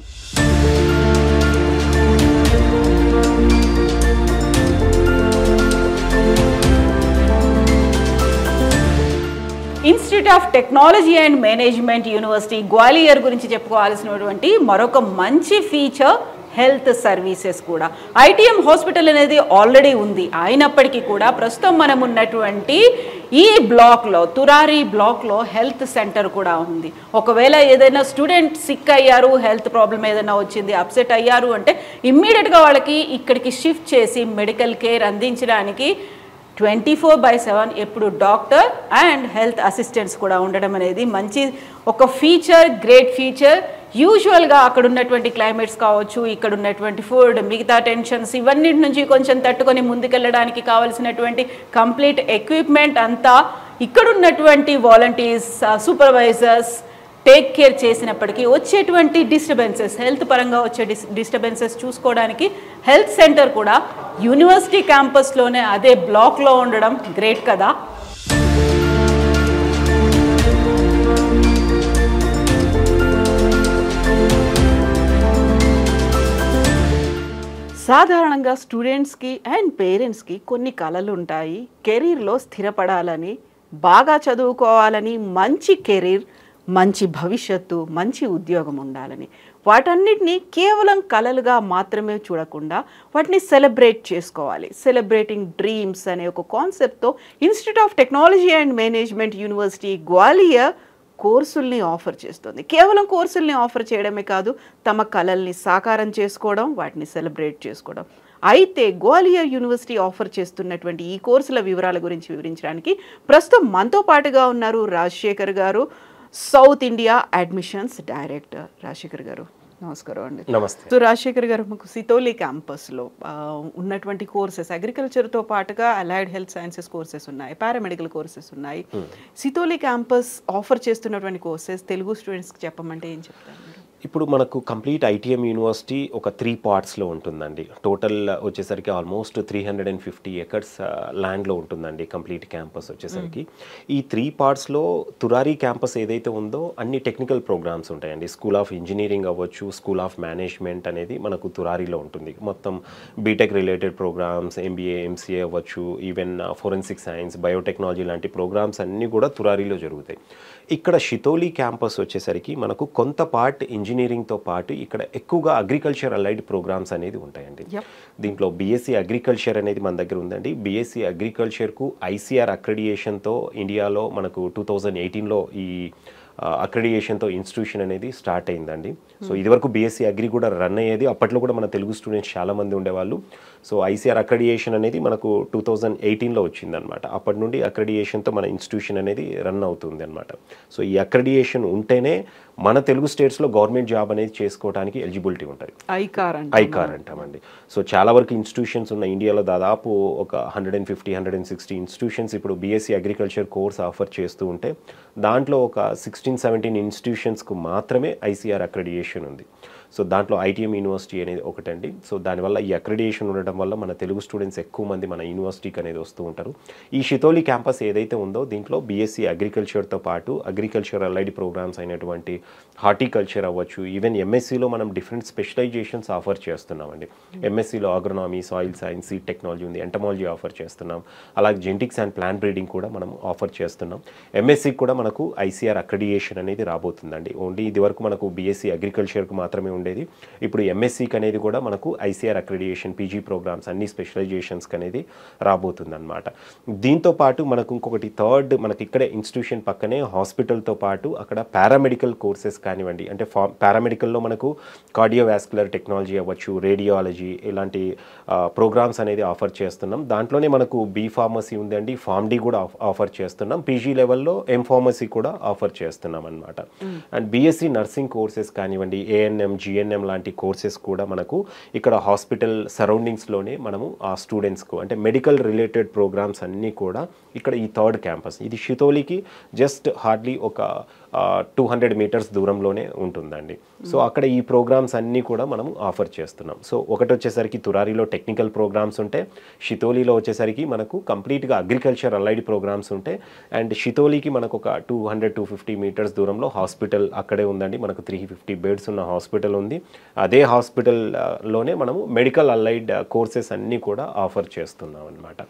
Institute of technology and management university Gwalior గురించి చెప్పుకోవాల్సినటువంటి మరొక మంచి ఫీచర్ హెల్త్ సర్వీసెస్ కూడా. ఐటీఎం హాస్పిటల్ అనేది ఆల్రెడీ ఉంది. అయినప్పటికీ కూడా ప్రస్తుతం మనం ఉన్నటువంటి ఈ బ్లాక్లో, తురారి బ్లాక్లో హెల్త్ సెంటర్ కూడా ఉంది. ఒకవేళ ఏదైనా స్టూడెంట్ సిక్ అయ్యారు, హెల్త్ ప్రాబ్లం ఏదైనా వచ్చింది, అప్సెట్ అయ్యారు అంటే ఇమ్మీడియట్గా వాళ్ళకి ఇక్కడికి షిఫ్ట్ చేసి మెడికల్ కేర్ అందించడానికి 24/7 ఎప్పుడు డాక్టర్ అండ్ హెల్త్ అసిస్టెంట్స్ కూడా ఉండడం అనేది మంచి ఒక ఫీచర్, గ్రేట్ ఫీచర్. యూజువల్గా అక్కడ ఉన్నటువంటి క్లైమేట్స్ కావచ్చు, ఇక్కడ ఉన్నటువంటి ఫుడ్, మిగతా టెన్షన్స్ ఇవన్నిటి నుంచి కొంచెం తట్టుకొని ముందుకెళ్ళడానికి కావాల్సినటువంటి కంప్లీట్ ఎక్విప్మెంట్ అంతా ఇక్కడ ఉన్నటువంటి వాలంటీర్స్, సూపర్వైజర్స్ టేక్ కేర్ చేసినప్పటికీ వచ్చేటువంటి డిస్టర్బెన్సెస్, హెల్త్ పరంగా వచ్చే డిస్టర్బెన్సెస్ చూసుకోవడానికి హెల్త్ సెంటర్ కూడా యూనివర్సిటీ క్యాంపస్లోనే అదే బ్లాక్లో ఉండడం గ్రేట్ కదా. సాధారణంగా స్టూడెంట్స్కి అండ్ పేరెంట్స్కి కొన్ని కలలు ఉంటాయి. కెరీర్లో స్థిరపడాలని, బాగా చదువుకోవాలని, మంచి కెరీర్, మంచి భవిష్యత్తు, మంచి ఉద్యోగం ఉండాలని. వాటన్నిటినీ కేవలం కలలుగా మాత్రమే చూడకుండా వాటిని సెలబ్రేట్ చేసుకోవాలి. సెలబ్రేటింగ్ డ్రీమ్స్ అనే ఒక కాన్సెప్ట్తో institute of technology and management university Gwalior కోర్సుల్ని ఆఫర్ చేస్తుంది. కేవలం కోర్సుల్ని ఆఫర్ చేయడమే కాదు, తమ కలల్ని సాకారం చేసుకోవడం, వాటిని సెలబ్రేట్ చేసుకోవడం. అయితే గ్వాలియర్ యూనివర్సిటీ ఆఫర్ చేస్తున్నటువంటి ఈ కోర్సుల వివరాల గురించి వివరించడానికి ప్రస్తుతం మనతో పాటుగా ఉన్నారు రాజశేఖర్ గారు, south India admissions director. Rajasekhar గారు, నమస్కారం అండి. నమస్తే. సో రాజశేఖర్ గారు, మాకు సితోలి క్యాంపస్లో ఉన్నటువంటి కోర్సెస్ అగ్రికల్చర్తో పాటుగా అలైడ్ హెల్త్ సైన్సెస్ కోర్సెస్ ఉన్నాయి, పారామెడికల్ కోర్సెస్ ఉన్నాయి. సితోలి క్యాంపస్ ఆఫర్ చేస్తున్నటువంటి కోర్సెస్ తెలుగు స్టూడెంట్స్కి చెప్పమంటే ఏం చెప్తారు మీరు? ఇప్పుడు మనకు కంప్లీట్ ఐటీఎం యూనివర్సిటీ ఒక 3 పార్ట్స్లో ఉంటుందండి. టోటల్ వచ్చేసరికి ఆల్మోస్ట్ 350 ఎకర్స్ ల్యాండ్లో ఉంటుందండి కంప్లీట్ క్యాంపస్ వచ్చేసరికి. ఈ 3 పార్ట్స్లో తురారి క్యాంపస్ ఏదైతే ఉందో అన్ని టెక్నికల్ ప్రోగ్రామ్స్ ఉంటాయండి. స్కూల్ ఆఫ్ ఇంజనీరింగ్ అవ్వచ్చు, స్కూల్ ఆఫ్ మేనేజ్మెంట్ అనేది మనకు తురారిలో ఉంటుంది. మొత్తం BTech related programmes, MBA, MCA అవ్వచ్చు, ఈవెన్ ఫోరెన్సిక్ సైన్స్, బయోటెక్నాలజీ లాంటి ప్రోగ్రామ్స్ అన్నీ కూడా తురారిలో జరుగుతాయి. ఇక్కడ షితోలి క్యాంపస్ వచ్చేసరికి మనకు కొంత పార్ట్ ఇంజనీరింగ్తో పాటు ఇక్కడ ఎక్కువగా అగ్రికల్చర్ అలైడ్ ప్రోగ్రామ్స్ అనేది ఉంటాయండి. దీంట్లో బీఎస్సీ అగ్రికల్చర్ అనేది మన దగ్గర ఉందండి. బీఎస్సీ అగ్రికల్చర్కు ఐసీఆర్ అక్రెడియేషన్తో ఇండియాలో మనకు 2018లో ఈ అక్రెడియేషన్తో ఇన్స్టిట్యూషన్ అనేది స్టార్ట్ అయిందండి. సో ఇదివరకు బీఎస్సీ అగ్రి కూడా రన్ అయ్యేది. అప్పట్లో కూడా మన తెలుగు స్టూడెంట్స్ చాలామంది ఉండేవాళ్ళు. సో ఐసీఆర్ అక్రెడియేషన్ అనేది మనకు 2018లో వచ్చిందనమాట. అప్పటి నుండి అక్రెడియేషన్తో మన ఇన్స్టిట్యూషన్ అనేది రన్ అవుతుంది అనమాట. సో ఈ అక్రెడియేషన్ ఉంటేనే మన తెలుగు స్టేట్స్లో గవర్నమెంట్ జాబ్ అనేది చేసుకోవడానికి ఎలిజిబిలిటీ ఉంటుంది. ఐకార్ అంటామండి. సో చాలా వరకు ఇన్స్టిట్యూషన్స్ ఉన్న ఇండియాలో దాదాపు ఒక 150-160 ఇన్స్టిట్యూషన్స్ ఇప్పుడు బీఎస్సీ అగ్రికల్చర్ కోర్స్ ఆఫర్ చేస్తూ ఉంటే దాంట్లో ఒక 16-17 ఇన్స్టిట్యూషన్స్కు మాత్రమే ఐసీఆర్ అక్రెడియేషన్ ఉంది. సో దాంట్లో ఐటీఎం యూనివర్సిటీ అనేది ఒకటండి. సో దానివల్ల ఈ అక్రెడియేషన్ ఉండడం వల్ల మన తెలుగు స్టూడెంట్స్ ఎక్కువ మంది మన యూనివర్సిటీకి అనేది వస్తూ ఉంటారు. ఈ షితోలి క్యాంపస్ ఏదైతే ఉందో దీంట్లో బీఎస్సీ అగ్రికల్చర్తో పాటు అగ్రికల్చర్ అలైడ్ ప్రోగ్రామ్స్ అయినటువంటి హార్టికల్చర్ అవ్వచ్చు, ఈవెన్ ఎంఎస్సీలో మనం డిఫరెంట్ స్పెషలైజేషన్స్ ఆఫర్ చేస్తున్నామండి. ఎంఎస్సీలో అగ్రోనామీ, సాయిల్ సైన్స్, సీడ్ టెక్నాలజీ ఉంది, ఎంటమాలజీ ఆఫర్ చేస్తున్నాం. అలాగే జెనెటిక్స్ అండ్ ప్లాంట్ బ్రీడింగ్ కూడా మనం ఆఫర్ చేస్తున్నాం. ఎంఎస్సీకి కూడా మనకు ఐసీఆర్ అక్రెడియేషన్ అనేది రాబోతుందండి. ఓన్లీ ఇది వరకు మనకు బీఎస్సీ అగ్రికల్చర్కి మాత్రమే ఉండేది. ఇప్పుడు ఎంఎస్సీకి అనేది కూడా మనకు ఐసీఆర్ అక్రెడియేషన్, పీజీ ప్రోగ్రామ్స్ అన్ని స్పెషలైజేషన్స్కి అనేది రాబోతుంది అనమాట. దీంతో పాటు మనకు ఇంకొకటి థర్డ్ మనకి ఇక్కడే ఇన్స్టిట్యూషన్ పక్కనే హాస్పిటల్తో పాటు అక్కడ పారామెడికల్ కోర్సెస్ కానివ్వండి, అంటే పారామెడికల్లో మనకు కార్డియోవాస్కులర్ టెక్నాలజీ అవ్వచ్చు, రేడియాలజీ ఇలాంటి ప్రోగ్రామ్స్ అనేది ఆఫర్ చేస్తున్నాం. దాంట్లోనే మనకు బీ ఫార్మసీ ఉందండి, ఫార్మ్ డి కూడా ఆఫర్ చేస్తున్నాం. పీజీ లెవెల్లో ఎం ఫార్మసీ కూడా ఆఫర్ చేస్తున్నాం అనమాట. అండ్ బీఎస్సీ నర్సింగ్ కోర్సెస్ కానివ్వండి, ఏఎన్ఎం, జిఎన్ఎం లాంటి కోర్సెస్ కూడా మనకు ఇక్కడ హాస్పిటల్ సరౌండింగ్స్లోనే మనము ఆ స్టూడెంట్స్కు అంటే మెడికల్ రిలేటెడ్ ప్రోగ్రామ్స్ అన్నీ కూడా ఇక్కడ ఈ థర్డ్ క్యాంపస్ ఇది షితోలికి జస్ట్ హార్డ్లీ ఒక 200 మీటర్స్ దూరంలోనే ఉంటుందండి. సో అక్కడ ఈ ప్రోగ్రామ్స్ అన్నీ కూడా మనము ఆఫర్ చేస్తున్నాం. సో ఒకటి వచ్చేసరికి తురారిలో టెక్నికల్ ప్రోగ్రామ్స్ ఉంటే, షితోలిలో వచ్చేసరికి మనకు కంప్లీట్గా అగ్రికల్చర్ అలైడ్ ప్రోగ్రామ్స్ ఉంటాయి. అండ్ షితోలికి మనకు ఒక 200-250 మీటర్స్ దూరంలో హాస్పిటల్ అక్కడే ఉందండి. మనకు 350 బెడ్స్ ఉన్న హాస్పిటల్ ఉంది. అదే హాస్పిటల్లోనే మనము మెడికల్ అలైడ్ కోర్సెస్ అన్నీ కూడా ఆఫర్ చేస్తున్నాం అనమాట.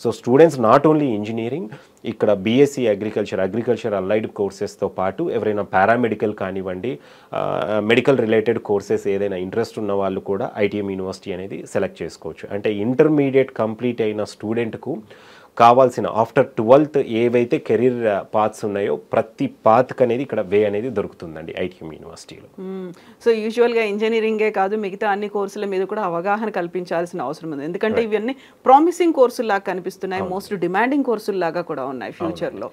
So students not only engineering, ఇక్కడ బీఎస్సీ అగ్రికల్చర్ అలైడ్ కోర్సెస్తో పాటు ఎవరైనా పారామెడికల్ కానివ్వండి, మెడికల్ రిలేటెడ్ కోర్సెస్ ఏదైనా ఇంట్రెస్ట్ ఉన్న వాళ్ళు కూడా ఐటీఎం యూనివర్సిటీ అనేది సెలెక్ట్ చేసుకోవచ్చు. అంటే ఇంటర్మీడియట్ కంప్లీట్ అయిన స్టూడెంట్కు కావాల్సిన ఆఫ్టర్ 12th ఏవైతే కెరీర్ పాత్స్ ఉన్నాయో ప్రతి పాత్కి అనేది ఇక్కడ వే అనేది దొరుకుతుందండి ఐటీఎం యూనివర్సిటీలో. సో యూజువల్గా ఇంజనీరింగే కాదు మిగతా అన్ని కోర్సుల మీద కూడా అవగాహన కల్పించాల్సిన అవసరం ఉంది. ఎందుకంటే ఇవన్నీ ప్రామిసింగ్ కోర్సుల్లాగా కనిపిస్తున్నాయి, మోస్ట్ డిమాండింగ్ కోర్సుల్లాగా కూడా ఉన్నాయి ఫ్యూచర్లో.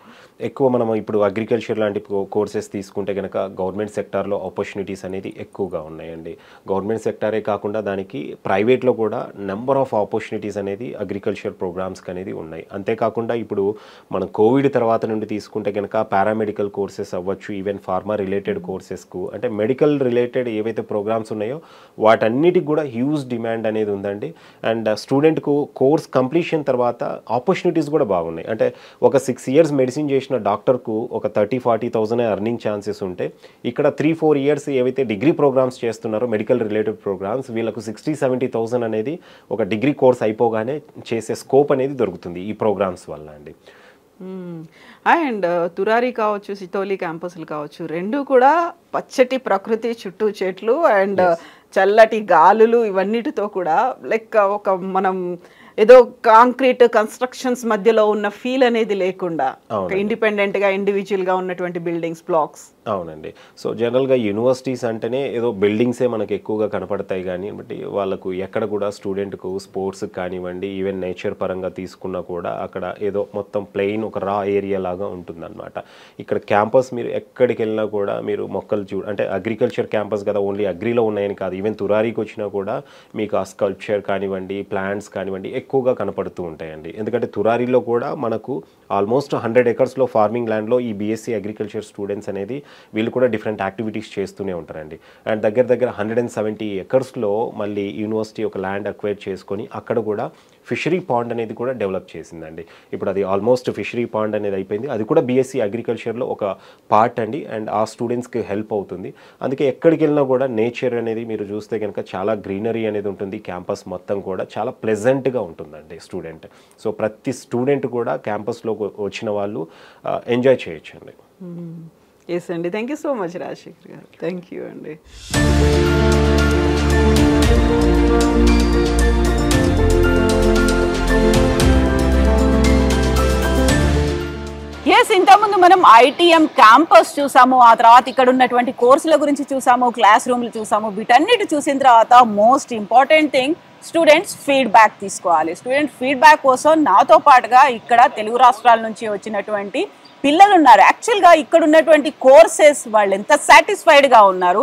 ఎక్కువ మనం ఇప్పుడు అగ్రికల్చర్ లాంటి కోర్సెస్ తీసుకుంటే కనుక గవర్నమెంట్ సెక్టార్లో ఆపర్చునిటీస్ అనేది ఎక్కువగా ఉన్నాయండి. గవర్నమెంట్ సెక్టారే కాకుండా దానికి ప్రైవేట్లో కూడా నెంబర్ ఆఫ్ ఆపర్చునిటీస్ అనేది అగ్రికల్చర్ ప్రోగ్రామ్స్కి అనేది ఉన్నాయి. అంతేకాకుండా ఇప్పుడు మనం కోవిడ్ తర్వాత నుండి తీసుకుంటే కనుక పారామెడికల్ కోర్సెస్ అవ్వచ్చు, ఈవెన్ ఫార్మా రిలేటెడ్ కోర్సెస్కు అంటే మెడికల్ రిలేటెడ్ ఏవైతే ప్రోగ్రామ్స్ ఉన్నాయో వాటన్నిటికి కూడా హ్యూజ్ డిమాండ్ అనేది ఉందండి. అండ్ స్టూడెంట్కు కోర్స్ కంప్లీషన్ తర్వాత ఆపర్చునిటీస్ కూడా బాగున్నాయి. అంటే ఒక 6 years మెడిసిన్ చేసిన డాక్టర్కు ఒక 30-40,000 ఎర్నింగ్ ఛాన్సెస్ ఉంటే ఇక్కడ 3-4 years ఏవైతే డిగ్రీ ప్రోగ్రామ్స్ చేస్తున్నారో మెడికల్ రిలేటెడ్ ప్రోగ్రామ్స్ వీళ్ళకు 60-70,000 అనేది ఒక డిగ్రీ కోర్స్ అయిపోగానే చేసే స్కోప్ అనేది దొరుకుతుంది ఈ ప్రోగ్రామ్స్ వల్ల అండి. అండ్ తురారి కావచ్చు, సితోలి క్యాంపస్లు కావచ్చు, రెండు కూడా పచ్చటి ప్రకృతి చుట్టూ చెట్లు అండ్ చల్లటి గాలులు ఇవన్నిటితో కూడా లైక్ ఒక మనం ఏదో కాంక్రీట్ కన్స్ట్రక్షన్స్ మధ్యలో ఉన్న ఫీల్ అనేది లేకుండా ఇండిపెండెంట్ గా ఇండివిజువల్ గా ఉన్నటువంటి బిల్డింగ్స్ బ్లాక్స్. అవునండి. సో జనరల్గా యూనివర్సిటీస్ అంటేనే ఏదో బిల్డింగ్సే మనకు ఎక్కువగా కనపడతాయి, కానీ బట్టి వాళ్ళకు ఎక్కడ కూడా స్టూడెంట్కు స్పోర్ట్స్ కానివ్వండి, ఈవెన్ నేచర్ పరంగా తీసుకున్నా కూడా అక్కడ ఏదో మొత్తం ప్లెయిన్ ఒక రా ఏరియా లాగా ఉంటుందన్నమాట. ఇక్కడ క్యాంపస్ మీరు ఎక్కడికి వెళ్ళినా కూడా మీరు మొక్కలు అంటే అగ్రికల్చర్ క్యాంపస్ కదా, ఓన్లీ అగ్రిలో ఉన్నాయని కాదు, ఈవెన్ తురారీకి వచ్చినా కూడా మీకు ఆ స్కల్ప్చర్ కానివ్వండి, ప్లాంట్స్ కానివ్వండి ఎక్కువగా కనపడుతూ ఉంటాయండి. ఎందుకంటే తురారీలో కూడా మనకు ఆల్మోస్ట్ 100 ఎకర్స్లో ఫార్మింగ్ ల్యాండ్లో ఈ బీఎస్సీ అగ్రికల్చర్ స్టూడెంట్స్ అనేది వీళ్ళు కూడా డిఫరెంట్ యాక్టివిటీస్ చేస్తూనే ఉంటారండి. అండ్ దగ్గర 170 ఎకర్స్లో మళ్ళీ యూనివర్సిటీ ఒక ల్యాండ్ అక్వైర్ చేసుకొని అక్కడ కూడా ఫిషరీ పాండ్ అనేది కూడా డెవలప్ చేసిందండి. ఇప్పుడు అది ఆల్మోస్ట్ ఫిషరీ పాండ్ అనేది అయిపోయింది. అది కూడా బీఎస్సీ అగ్రికల్చర్లో ఒక పార్ట్ అండి. అండ్ ఆ స్టూడెంట్స్కి హెల్ప్ అవుతుంది. అందుకే ఎక్కడికి వెళ్ళినా కూడా నేచర్ అనేది మీరు చూస్తే కనుక చాలా గ్రీనరీ అనేది ఉంటుంది. క్యాంపస్ మొత్తం కూడా చాలా ప్లెజెంట్గా ఉంటుందండి స్టూడెంట్. సో ప్రతి స్టూడెంట్ కూడా క్యాంపస్లో వచ్చిన వాళ్ళు ఎంజాయ్ చేయొచ్చండి. ఎస్ అండి, thank you so much Rajashekar గారు. థ్యాంక్ యూ అండి. ఎస్, ఇంతకుముందు మనం ఐటీఎం క్యాంపస్ చూసాము, ఆ తర్వాత ఇక్కడ ఉన్నటువంటి కోర్సుల గురించి చూసాము, క్లాస్ రూమ్లు చూసాము. వీటన్నిటి చూసిన తర్వాత most important thing students feedback తీసుకోవాలి. స్టూడెంట్ ఫీడ్బ్యాక్ కోసం నాతో పాటుగా ఇక్కడ తెలుగు రాష్ట్రాల నుంచి వచ్చినటువంటి పిల్లలు ఉన్నారు. యాక్చువల్గా ఇక్కడ ఉన్నటువంటి కోర్సెస్ వాళ్ళు ఎంత సాటిస్ఫైడ్గా ఉన్నారు,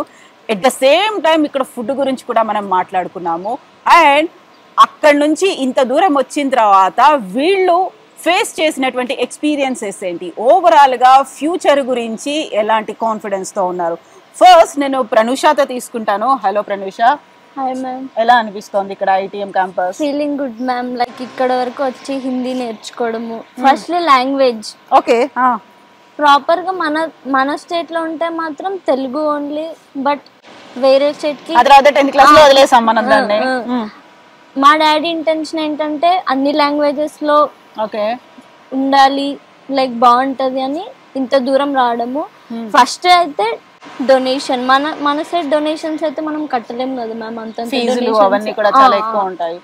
ఎట్ ద సేమ్ టైం ఇక్కడ ఫుడ్ గురించి కూడా మనం మాట్లాడుకున్నాము. అండ్ అక్కడ నుంచి ఇంత దూరం వచ్చిన తర్వాత వీళ్ళు ఫేస్ చేసినటువంటి ఎక్స్పీరియన్సెస్ ఏంటి, ఓవరాల్గా ఫ్యూచర్ గురించి ఎలాంటి కాన్ఫిడెన్స్తో ఉన్నారు. ఫస్ట్ నేను ప్రనూషాతో తీసుకుంటాను. హలో ప్రనూష. Hi ma'am. ఎలా అనిపిస్తోంది ఇక్కడ ITM campus? Feeling good ma'am. Like ఇక్కడ వరకు వచ్చి హిందీ నేర్చుకోవడము, ఫస్ట్లీ లాంగ్వేజ్ ఓకే ప్రాపర్గా మన స్టేట్లో ఉంటే మాత్రం తెలుగు ఓన్లీ, బట్ వేరే స్టేట్కి ఆ తర్వాత 10th క్లాస్లో వదిలేసాం మనం దాన్ని. మా డాడీ ఇంటెన్షన్ ఏంటంటే అన్ని లాంగ్వేజెస్లో ఓకే ఉండాలి, లైక్ బాగుంటది అని ఇంత దూరం రావడము. ఫస్ట్ అయితే డొనేషన్, మన సైడ్ డొనేషన్స్ అయితే మనం కట్టలేము కదా మ్యామ్, అంత ఫీజులు అవన్నీ కూడా చాలా ఎక్కువ ఉంటాయి.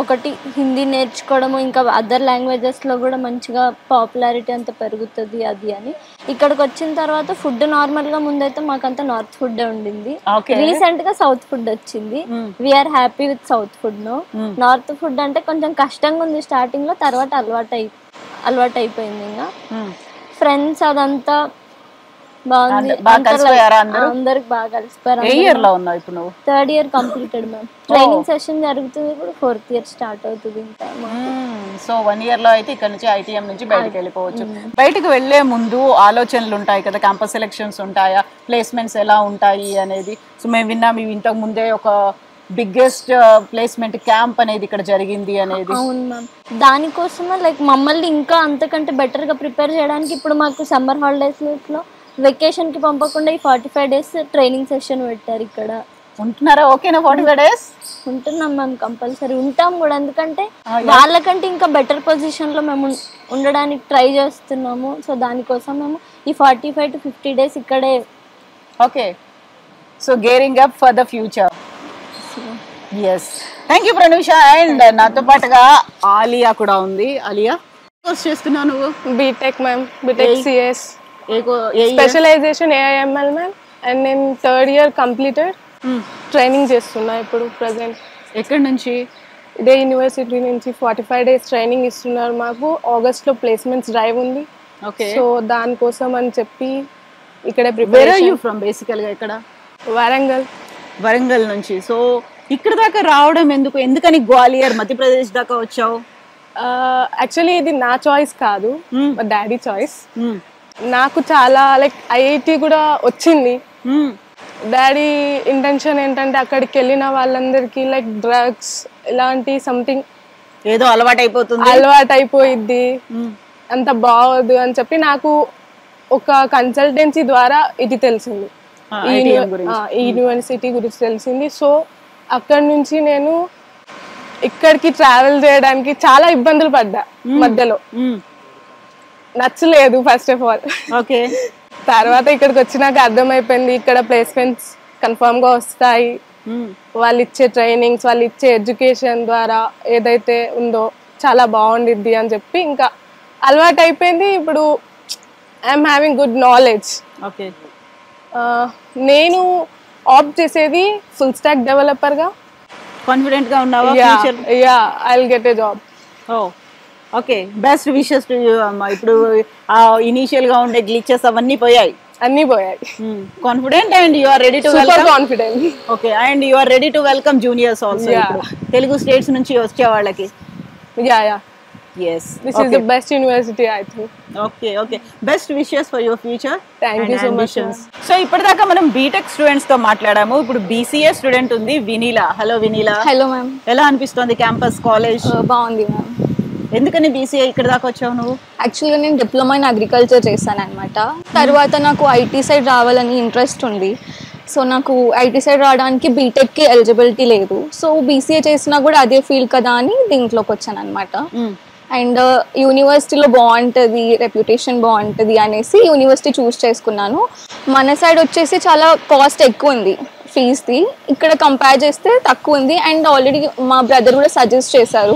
ఒకటి హిందీ నేర్చుకోవడము, ఇంకా అదర్ లాంగ్వేజెస్ లో కూడా మంచిగా పాపులారిటీ అంతా పెరుగుతుంది అది అని. ఇక్కడికి వచ్చిన తర్వాత ఫుడ్ నార్మల్ గా ముందైతే మాకంతా నార్త్ ఫుడ్ ఉండింది, రీసెంట్ గా సౌత్ ఫుడ్ వచ్చింది. We are happy with south food no. North food అంటే కొంచెం కష్టంగా ఉంది స్టార్టింగ్ లో, తర్వాత అలవాటు అయిపోయింది. ఇంకా ఫ్రెండ్స్ అదంతా బాగుంది, అందరికి బాగా కలిసిపోయారు. ఏ ఇయర్ లో ఉన్నావు ఇప్పుడు నువ్వు? 3rd year completed ma'am. Training session జరుగుతుంది, ఇప్పుడు 4th year స్టార్ట్ అవుతుంది ఇంకా. సో 1 year లో అయితే ఇక్కడ నుంచి ఐటీఎం నుంచి బయటకు వెళ్ళిపోవచ్చు. బయటకు వెళ్లే ముందు ఆలోచనలు ఉంటాయి కదా, క్యాంపస్ సెలెక్షన్స్ ఉంటాయా, ప్లేస్మెంట్స్ ఎలా ఉంటాయి అనేది. సో మేము విన్నాం ఇవి ఇంతకు ముందే ఒక బిగ్గెస్ట్ ప్లేస్మెంట్ క్యాంప్ అనేది ఇక్కడ జరిగింది అనేది. అవును మ్యామ్, దానికోసమే లైక్ మమ్మల్ని ఇంకా అంతకంటే బెటర్ గా ప్రిపేర్ చేయడానికి ఇప్పుడు మాకు సమ్మర్ హాలిడేస్ లో వెకేషన్ కి పంపకుండా ఈ 45 days ట్రైనింగ్ సెషన్ పెట్టారు. ఇక్కడ ఉంటున్నారా? ఓకేనా? 45 days ఉంటున్నాం మ్యామ్, కంపల్సరీ ఉంటాం కూడా. ఎందుకంటే వాళ్ళకంటే ఇంకా బెటర్ పొజిషన్ లో మేము ఉండడానికి ట్రై చేస్తున్నాము. సో దానికోసం మేము ఈ 45 to 50 days ఇక్కడే. Okay, so gearing up for the future. Yes, thank you Pranusha. And నాతో పాటుగా ఆలియా కూడా ఉంది. ఆలియా, కోర్స్ చేస్తున్నావు నువ్వు? BTech ma'am, BTech CS, specialisation AIML ma'am. And నేను 3rd year కంప్లీటెడ్, ట్రైనింగ్ చేస్తున్నా ఇప్పుడు ప్రెసెంట్. ఎక్కడి నుంచి? ఇదే యూనివర్సిటీ నుంచి 45 days ట్రైనింగ్ ఇస్తున్నారు మాకు. ఆగస్ట్లో ప్లేస్మెంట్స్ డ్రైవ్ ఉంది. ఓకే, సో దానికోసం అని చెప్పి ఇక్కడే prepare. Where are you from బేసికల్గా? ఇక్కడ వరంగల్ నుంచి. సో ఇక్కడ దాకా రావడం ఎందుకని గ్వాలియర్ మధ్యప్రదేశ్ దాకా వచ్చావు? యాక్చువల్లీ ఇది నా చాయిస్ కాదు, మా డాడీ చాయిస్. నాకు చాలా లైక్ ఐఐటి కూడా వచ్చింది. డాడీ ఇంటెన్షన్ ఏంటంటే అక్కడికి వెళ్ళిన వాళ్ళందరికీ లైక్ డ్రగ్స్ ఇలాంటి సంథింగ్ ఏదో అలవాటు అయిపోయిద్ది, అంత బాగోదు అని చెప్పి నాకు ఒక కన్సల్టెన్సీ ద్వారా ఇది తెలిసింది, ఈ యూనివర్సిటీ గురించి తెలిసింది. సో అక్కడి నుంచి నేను ఇక్కడికి ట్రావెల్ చేయడానికి చాలా ఇబ్బందులు పడ్డా. మధ్యలో నచ్చలేదు ఫస్ట్ ఆఫ్ ఆల్. ఓకే, తర్వాత ఇక్కడికి వచ్చినాక అర్థమైపోయింది ఇక్కడ ప్లేస్మెంట్స్ కన్ఫర్మ్ గా వస్తాయి వాళ్ళు ఇచ్చే ట్రైనింగ్స్, వాళ్ళు ఇచ్చే ఎడ్యుకేషన్ ద్వారా ఏదైతే ఉందో చాలా బాగుండిద్ది అని చెప్పి ఇంకా అలవాటు అయిపోయింది. ఇప్పుడు I'm having good knowledge. Okay, నేను ఆప్ట్ చేసేది ఫుల్ స్టాక్ డెవలపర్గా. కాన్ఫిడెంట్ గా ఉన్నావా? Yeah, I will get a job. Okay, best wishes to you అమ్మా. ఇప్పుడు ఇనిషియల్ గా ఉండే గ్లిచెస్ అవన్నీ పోయాయి, అన్నీ పోయాయి. Confident and you are ready to super welcome. Confident. Okay, and you are ready to welcome juniors also. Telugu states నుంచి వచ్చే వాళ్ళకి. Yeah, yes, this is the best university I think. okay, best wishes for your future. Thank you so much. So ఇప్పటిదాకా మనం BTech students తో మాట్లాడాము. ఇప్పుడు BCA student ఉంది Vinila. Hello Vinila. Hello ma'am. ఎలా అనిపిస్తుంది క్యాంపస్ కాలేజ్? బాగుంది మ్యామ్. ఎందుకని BCA ఇక్కడ దాకా వచ్చావు నువ్వు? యాక్చువల్గా నేను డిప్లొమా ఇన్ అగ్రికల్చర్ చేశాను అనమాట. తర్వాత నాకు ఐటీ సైడ్ రావాలని ఇంట్రెస్ట్ ఉంది. సో నాకు ఐటీ సైడ్ రావడానికి బీటెక్కి ఎలిజిబిలిటీ లేదు. సో BCA చేసినా కూడా అదే ఫీల్డ్ కదా అని దీంట్లోకి వచ్చాను అనమాట. అండ్ యూనివర్సిటీలో బాగుంటుంది, రెప్యుటేషన్ బాగుంటుంది అనేసి యూనివర్సిటీ చూస్ చేసుకున్నాను. మన సైడ్ వచ్చేసి చాలా కాస్ట్ ఎక్కువ ఉంది ఫీజ్ది, ఇక్కడ కంపేర్ చేస్తే తక్కువ ఉంది. అండ్ ఆల్రెడీ మా బ్రదర్ కూడా సజెస్ట్ చేశారు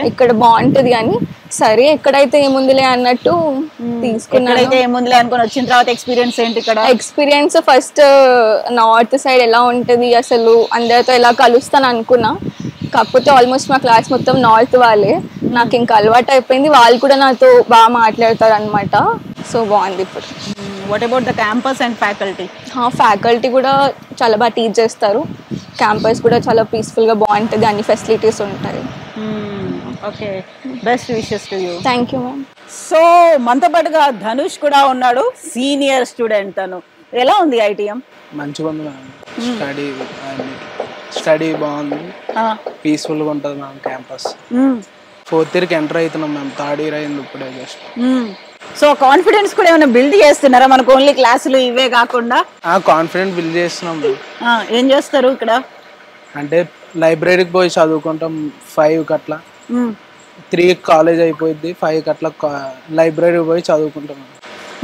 ఇక్కడ బాగుంటుంది అని. సరే ఎక్కడైతే ఏముందిలే అన్నట్టు తీసుకున్నాను. ఏముందిలే అనుకుని వచ్చిన తర్వాత ఎక్స్పీరియన్స్ ఏంటి ఇక్కడ? ఎక్స్పీరియన్స్ ఫస్ట్ నార్త్ సైడ్ ఎలా ఉంటుంది, అసలు అందరితో ఎలా కలుస్తాను అనుకున్నా. కాకపోతే ఆల్మోస్ట్ మా క్లాస్ మొత్తం నార్త్ వాళ్ళే. నాకు ఇంకా అలవాటు అయిపోయింది, వాళ్ళు కూడా నాతో బాగా మాట్లాడతారు అనమాట. సో బాగుంది ఇప్పుడు. What about the campus and faculty? Faculty కూడా చాలా బాగా టీచ్ చేస్తారు. క్యాంపస్ కూడా చాలా పీస్ఫుల్గా బాగుంటుంది, అన్ని ఫెసిలిటీస్ ఉంటాయి. Okay, best wishes to you. Thank you ma'am. So మనతో పాటుగా ధనుష్ కూడా ఉన్నాడు, సీనియర్ స్టూడెంట్. తను ఎలా ఉంది ITM? మంచిగా ఉంది మ్యామ్. స్టడీ బాగుంది, పీస్ఫుల్గా ఉంటుంది మ్యామ్ క్యాంపస్. 4th ఇయర్కి ఎంటర్ అవుతున్నాం మ్యామ్. 3rd ఇయర్ అయింది ఇప్పుడే జస్ట్. సో కాన్ఫిడెన్స్ కూడా ఏమైనా బిల్డ్ చేస్తున్నారా? మనకు ఓన్లీ క్లాసులు ఇవే కాకుండా కాన్ఫిడెంట్ బిల్డ్ చేస్తున్నాం. ఏం చేస్తారు ఇక్కడ? అంటే లైబ్రరీకి పోయి చదువుకుంటాం 5కి అట్లా. 3కి కాలేజ్ అయిపోయింది, 5కి అట్లా లైబ్రరీ పోయి చదువుకుంటాం.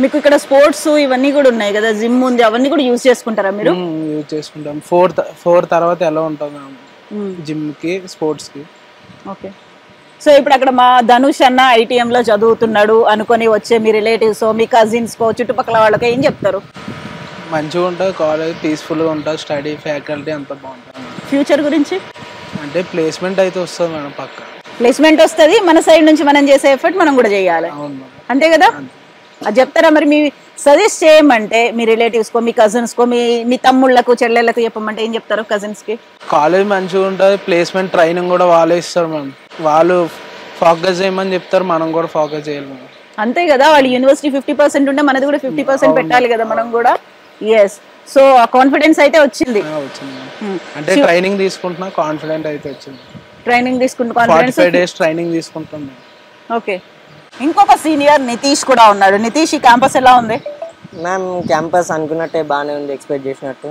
మీకు ఇక్కడ స్పోర్ట్స్ ఇవన్నీ కూడా ఉన్నాయి కదా, జిమ్ ఉంది, అవన్నీ కూడా యూజ్ చేసుకుంటారా మీరు? యూజ్ చేసుకుంటాం. 4th తర్వాత ఎలా ఉంటుంది జిమ్కి, స్పోర్ట్స్కి. ఓకే, సో ఇప్పుడు అక్కడ మా ధనుష్ అన్న ITM లో చదువుతున్నాడు అనుకొని వచ్చే మీ రిలేటివ్స్, మీ కజిన్స్, చుట్టుపక్కల వాళ్ళకి ఏం చెప్తారు? మంచిగా ఉంటుంది కాలేజ్, పీస్ఫుల్గా ఉంటుంది, స్టడీ ఫ్యాకల్టీ అంతా బాగుంటుంది. ఫ్యూచర్ గురించి అంటే ప్లేస్మెంట్ అయితే వస్తుంది మేడం, పక్క ప్లేస్మెంట్ వస్తుంది. మన సైడ్ నుంచి మనం చేసే ఎఫర్ట్ మనం కూడా చేయాలి, అంతే కదా? అది చెప్తారా మరి? మీ సజెస్ట్ చేయమంటే మీ రిలేటివ్స్కో, మీ కజిన్స్కో, మీ తమ్ముళ్ళకు, చెల్లెళ్ళకు చెప్పమంటే ఏం చెప్తారు కజిన్స్కి? కాలేజ్ మంచిగా ఉంటుంది, ప్లేస్మెంట్ ట్రైనింగ్ కూడా వాళ్ళే ఇస్తారు మ్యామ్. వాళ్ళు ఫోకస్ చేయమని చెప్తారు, మనం కూడా ఫోకస్ చేయాలి మ్యామ్. అంతే కదా, వాళ్ళు యూనివర్సిటీ 50% ఉంటే మనది కూడా 50% పెట్టాలి కదా మనం కూడా. ఎస్, సో ఆ కాన్ఫిడెన్స్ అయితే వచ్చింది. అంటే ట్రైనింగ్ తీసుకుంటున్నా, కాన్ఫిడెంట్ అయితే వచ్చింది. ట్రైనింగ్ తీసుకుంటున్నా, 45 days ట్రైనింగ్ తీసుకుంటున్నాం. ఓకే, ఇంకొక సీనియర్ నితీష్ కూడా ఉన్నాడు. నితీష్, ఈ క్యాంపస్ ఎలా ఉంది? మ్యామ్ క్యాంపస్ అనుకున్నట్టే బాగానే ఉంది, ఎక్స్పెక్ట్ చేసినట్టు.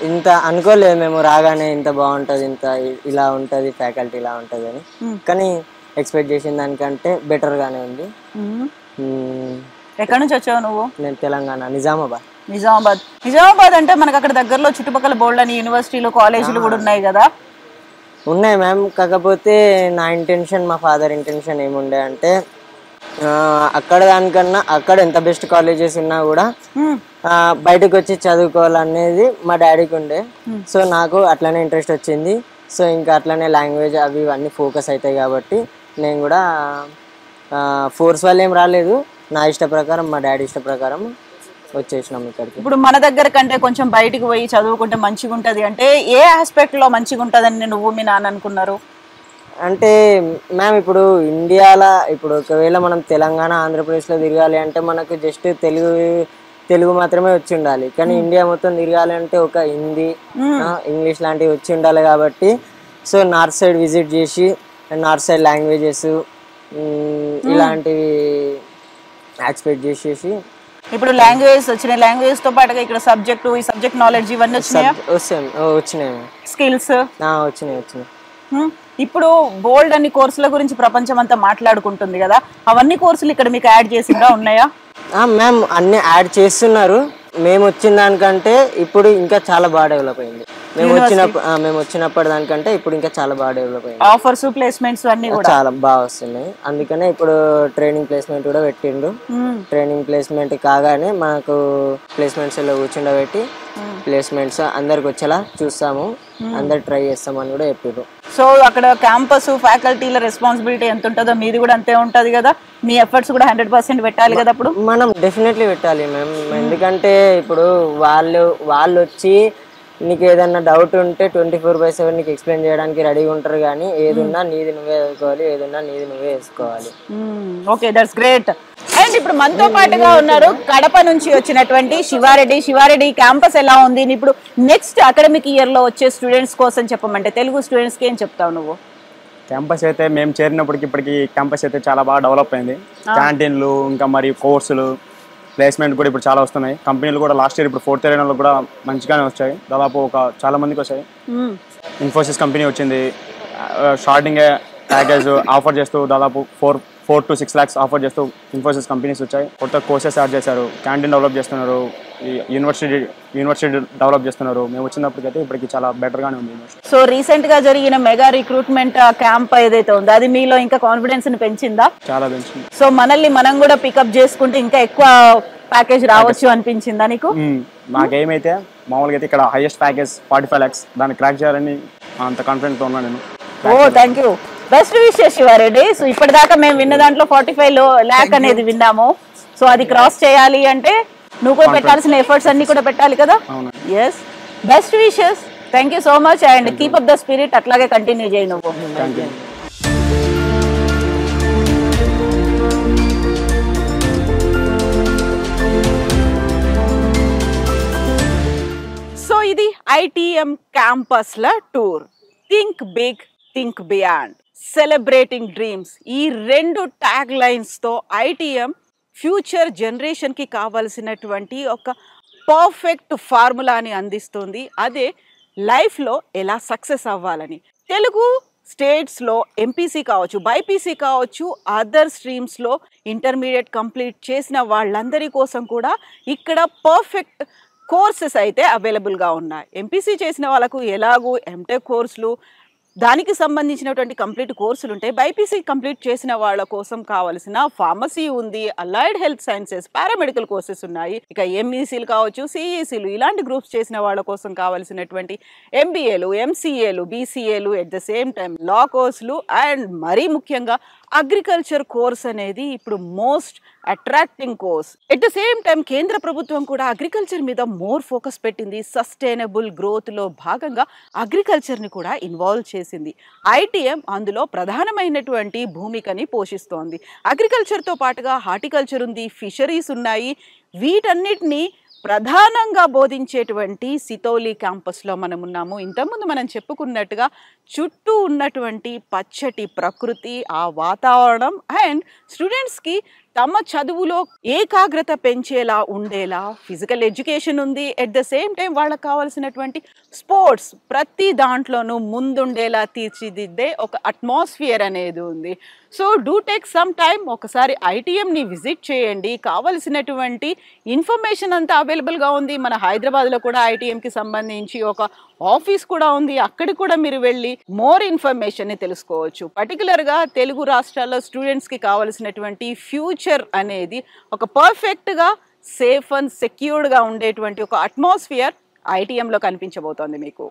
ఇంత అనుకోలేదు మేము రాగానే ఇంత బాగుంటుంది, ఇంత ఇలా ఉంటుంది, ఫ్యాకల్టీ ఇలా ఉంటుంది అని. కానీ ఎక్స్పెక్ట్ చేసిన దానికంటే బెటర్గానే ఉంది. ఎక్కడి నుంచి వచ్చావు నువ్వు? నేను తెలంగాణ, నిజామాబాద్. నిజామాబాద్ అంటే మనకు అక్కడ దగ్గరలో చుట్టుపక్కల బోల్డ్ అని యూనివర్సిటీలు, కాలేజీలు కూడా ఉన్నాయి కదా? ఉన్నాయి మ్యామ్, కాకపోతే నా ఇంటెన్షన్, మా ఫాదర్ ఇంటెన్షన్ ఏముండే అంటే అక్కడ దానికన్నా అక్కడ ఎంత బెస్ట్ కాలేజెస్ ఉన్నా కూడా బయటకు వచ్చి చదువుకోవాలనేది మా డాడీకి ఉండే. సో నాకు అట్లనే ఇంట్రెస్ట్ వచ్చింది. సో ఇంకా అట్లనే లాంగ్వేజ్ అవి ఇవన్నీ ఫోకస్ అవుతాయి కాబట్టి నేను కూడా ఫోర్స్ వల్ల ఏం రాలేదు, నా ఇష్ట ప్రకారం, మా డాడీ ఇష్ట ప్రకారం వచ్చేసినాం ఇక్కడికి. ఇప్పుడు మన దగ్గర కంటే కొంచెం బయటికి పోయి చదువుకుంటే మంచిగా ఉంటుంది అంటే ఏ ఆస్పెక్ట్ లో మంచిగా ఉంటుందని నువ్వు మీ నాన్న అనుకున్నారు? అంటే మ్యామ్ ఇప్పుడు ఇండియాలో ఇప్పుడు ఒకవేళ మనం తెలంగాణ, ఆంధ్రప్రదేశ్లో తిరగాలి అంటే మనకు జస్ట్ తెలుగు మాత్రమే వచ్చి ఉండాలి. కానీ ఇండియా మొత్తం తిరగాలి అంటే ఒక హిందీ, ఇంగ్లీష్ లాంటివి వచ్చి ఉండాలి కాబట్టి సో నార్త్ సైడ్ విజిట్ చేసి నార్త్ సైడ్ లాంగ్వేజెస్ ఇలాంటివి ఎక్స్పెక్ట్ చేసేసి ఇప్పుడు లాంగ్వేజ్ వచ్చిన లాంగ్వేజ్ తో పాటుగా ఇక్కడ సబ్జెక్ట్, ఈ సబ్జెక్ట్ నాలెడ్జ్ ఇవన్నీ వచ్చినాయా? వచ్చినాయి స్కిల్స్ వచ్చినాయి. ఇప్పుడు బోల్డ్ అన్ని కోర్సుల గురించి ప్రపంచం అంతా మాట్లాడుకుంటుంది కదా, అవన్నీ కోర్సులు ఇక్కడ మీకు యాడ్ చేసిందా, ఉన్నాయా? మ్యామ్ అన్ని యాడ్ చేస్తున్నారు. మేము వచ్చిన దానికంటే ఇప్పుడు ఇంకా చాలా బాగా డెవలప్ అయింది. మేము వచ్చినప్పటి దానికంటే ఇప్పుడు ఇంకా చాలా బాగా డెవలప్ అయింది. ఆఫర్స్ ప్లేస్మెంట్స్ అన్ని కూడా చాలా బాగా వస్తున్నాయి. అందుకనే ఇప్పుడు ట్రైనింగ్ ప్లేస్మెంట్ కూడా పెట్టిండు. ట్రైనింగ్ ప్లేస్మెంట్ కాగానే మనకు ప్లేస్మెంట్స్ లో కూర్చుండబెట్టి ప్లేస్మెంట్స్ అందరికి వచ్చేలా చూస్తాము, అందరు ట్రై చేస్తామని కూడా చెప్పారు. సో అక్కడ క్యాంపస్ ఫ్యాకల్టీల రెస్పాన్సిబిలిటీ ఎంత ఉంటుందో మీది కూడా అంతే ఉంటది కదా, మీ ఎఫర్ట్స్ కూడా 100% పెట్టాలి కదా. అప్పుడు మనం డెఫినెట్లీ పెట్టాలి మ్యామ్. ఎందుకంటే ఇప్పుడు వాళ్ళు వచ్చి నీకు ఏదన్నా డౌట్ ఉంటే 24/7 నీకు ఎక్స్ప్లెయిన్ చేయడానికి రెడీగా ఉంటారు. కానీ ఏదున్నా నీది నువ్వే వేసుకోవాలి, ఏదున్నా నీది నువ్వే వేసుకోవాలి. Okay, that's great. అండ్ ఇప్పుడు మనతో పాటుగా ఉన్నారు కడప నుంచి వచ్చినటువంటి శివారెడ్డి క్యాంపస్ ఎలా ఉంది ఇప్పుడు నెక్స్ట్ అకాడమిక్ ఇయర్ లో వచ్చే స్టూడెంట్స్ కోసం చెప్పమంటే తెలుగు స్టూడెంట్స్ కి ఏం చెప్తావు నువ్వు? క్యాంపస్ అయితే మేము చేరినప్పటికి ఇప్పటికి క్యాంపస్ అయితే చాలా బాగా డెవలప్ అయింది. క్యాంటీన్లు ఇంకా మరి కోర్సులు ప్లేస్మెంట్ కూడా ఇప్పుడు చాలా వస్తున్నాయి. కంపెనీలు కూడా లాస్ట్ ఇయర్ ఇప్పుడు 4th ఇయర్ కూడా మంచిగానే వచ్చాయి. దాదాపు చాలా మందికి వచ్చాయి. ఇన్ఫోసిస్ కంపెనీ వచ్చింది, స్టార్టింగ్ ప్యాకేజ్ ఆఫర్ చేస్తూ దాదాపు 4 to 6 lakhs ఆఫర్ చేస్తూ ఇన్ఫోసిస్ కంపెనీస్ వచ్చాయి. కొత్త కోర్సెస్ యాడ్ చేశారు, క్యాంటీన్ డెవలప్ చేస్తున్నారు, యూనివర్సిటీ డెవలప్ చేస్తున్నారు. మేము వచ్చినప్పటికైతే ఇప్పటికి చాలా బెటర్గానే ఉంది యూనివర్సిటీ. సో రీసెంట్ గా జరిగిన మెగా రిక్రూట్మెంట్ క్యాంప్ ఏదైతే ఉందో అది మీలో ఇంకా కాన్ఫిడెన్స్ ని పెంచిందా? చాలా పెంచింది. సో మనల్ని మనం కూడా పికప్ చేసుకుంటే ఇంకా ఎక్కువ ప్యాకేజ్ రావచ్చు అనిపించిందా నీకు? నాకేమైతే మామూలుగా అయితే ఇక్కడ హైయెస్ట్ ప్యాకేజ్ 45 lakhs, దాన్ని క్రాక్ చేయాలని అంత కాన్ఫిడెంట్ గా ఉన్నాను నేను. Oh thank you, best wishes Shiva Reddy. So ఇప్పటిదాకా మేము విన్న దాంట్లో 45 lakh అనేది విన్నాము. సో అది క్రాస్ చేయాలి అంటే నువ్వు కూడా పెట్టాల్సిన ఎఫర్ట్స్ అన్ని కూడా పెట్టాలి కదా. Yes, best wishes, thank you so much and keep up the spirit. అట్లాగే కంటిన్యూ చేయి నువ్వు. సో ఇది ITM క్యాంపస్ల tour. Think big, think beyond, celebrating dreams, ఈ 2 ట్యాగ్ లైన్స్తో ITM ఫ్యూచర్ జనరేషన్కి కావాల్సినటువంటి ఒక పర్ఫెక్ట్ ఫార్ములాని అందిస్తుంది. అదే లైఫ్లో ఎలా సక్సెస్ అవ్వాలని. తెలుగు స్టేట్స్లో ఎంపీసీ కావచ్చు, బైపీసీ కావచ్చు, అదర్ స్ట్రీమ్స్లో ఇంటర్మీడియట్ కంప్లీట్ చేసిన వాళ్ళందరి కోసం కూడా ఇక్కడ పర్ఫెక్ట్ కోర్సెస్ అయితే అవైలబుల్గా ఉన్నాయి. ఎంపీసీ చేసిన వాళ్ళకు ఎలాగూ ఎంటెక్ కోర్సులు, దానికి సంబంధించినటువంటి కంప్లీట్ కోర్సులు ఉంటాయి. బైపీసీ కంప్లీట్ చేసిన వాళ్ళ కోసం కావాల్సిన ఫార్మసీ ఉంది, allied health sciences, paramedical courses ఉన్నాయి. ఇక ఎంఈసీలు కావచ్చు, సిఈసీలు, ఇలాంటి గ్రూప్స్ చేసిన వాళ్ళ కోసం కావాల్సినటువంటి ఎంబీఏలు, ఎంసీఏలు, బీసీఏలు, ఎట్ ద సేమ్ టైం లా కోర్సులు అండ్ మరీ ముఖ్యంగా అగ్రికల్చర్ కోర్స్ అనేది ఇప్పుడు most attracting course. At the same time కేంద్ర ప్రభుత్వం కూడా అగ్రికల్చర్ మీద మోర్ ఫోకస్ పెట్టింది. సస్టైనబుల్ గ్రోత్లో భాగంగా అగ్రికల్చర్ని కూడా ఇన్వాల్వ్ చేసింది. ITM అందులో ప్రధానమైనటువంటి భూమికని పోషిస్తోంది. అగ్రికల్చర్తో పాటుగా హార్టికల్చర్ ఉంది, ఫిషరీస్ ఉన్నాయి. వీటన్నిటినీ ప్రధానంగా బోధించేటువంటి సితౌలి క్యాంపస్లో మనం ఉన్నాము. ఇంతకుముందు మనం చెప్పుకున్నట్టుగా చుట్టూ ఉన్నటువంటి పచ్చటి ప్రకృతి, ఆ వాతావరణం అండ్ స్టూడెంట్స్కి తమ చదువులో ఏకాగ్రత పెంచేలా ఉండేలా ఫిజికల్ ఎడ్యుకేషన్ ఉంది. ఎట్ ద సేమ్ టైం వాళ్ళకి కావాల్సినటువంటి స్పోర్ట్స్ ప్రతి దాంట్లోనూ ముందుండేలా తీర్చిదిద్దే ఒక అట్మాస్ఫియర్ అనేది ఉంది. So do take some time, ఒకసారి ITMని విజిట్ చేయండి. కావలసినటువంటి ఇన్ఫర్మేషన్ అంతా అవైలబుల్గా ఉంది. మన హైదరాబాద్లో కూడా ITMకి సంబంధించి ఒక ఆఫీస్ కూడా ఉంది. అక్కడికి కూడా మీరు వెళ్ళి మోర్ ఇన్ఫర్మేషన్ని తెలుసుకోవచ్చు. పర్టికులర్గా తెలుగు రాష్ట్రాల్లో స్టూడెంట్స్కి కావలసినటువంటి ఫ్యూచర్ అనేది ఒక పర్ఫెక్ట్గా సేఫ్ అండ్ సెక్యూర్డ్గా ఉండేటువంటి ఒక అట్మాస్ఫియర్ ITMలో కనిపించబోతోంది మీకు.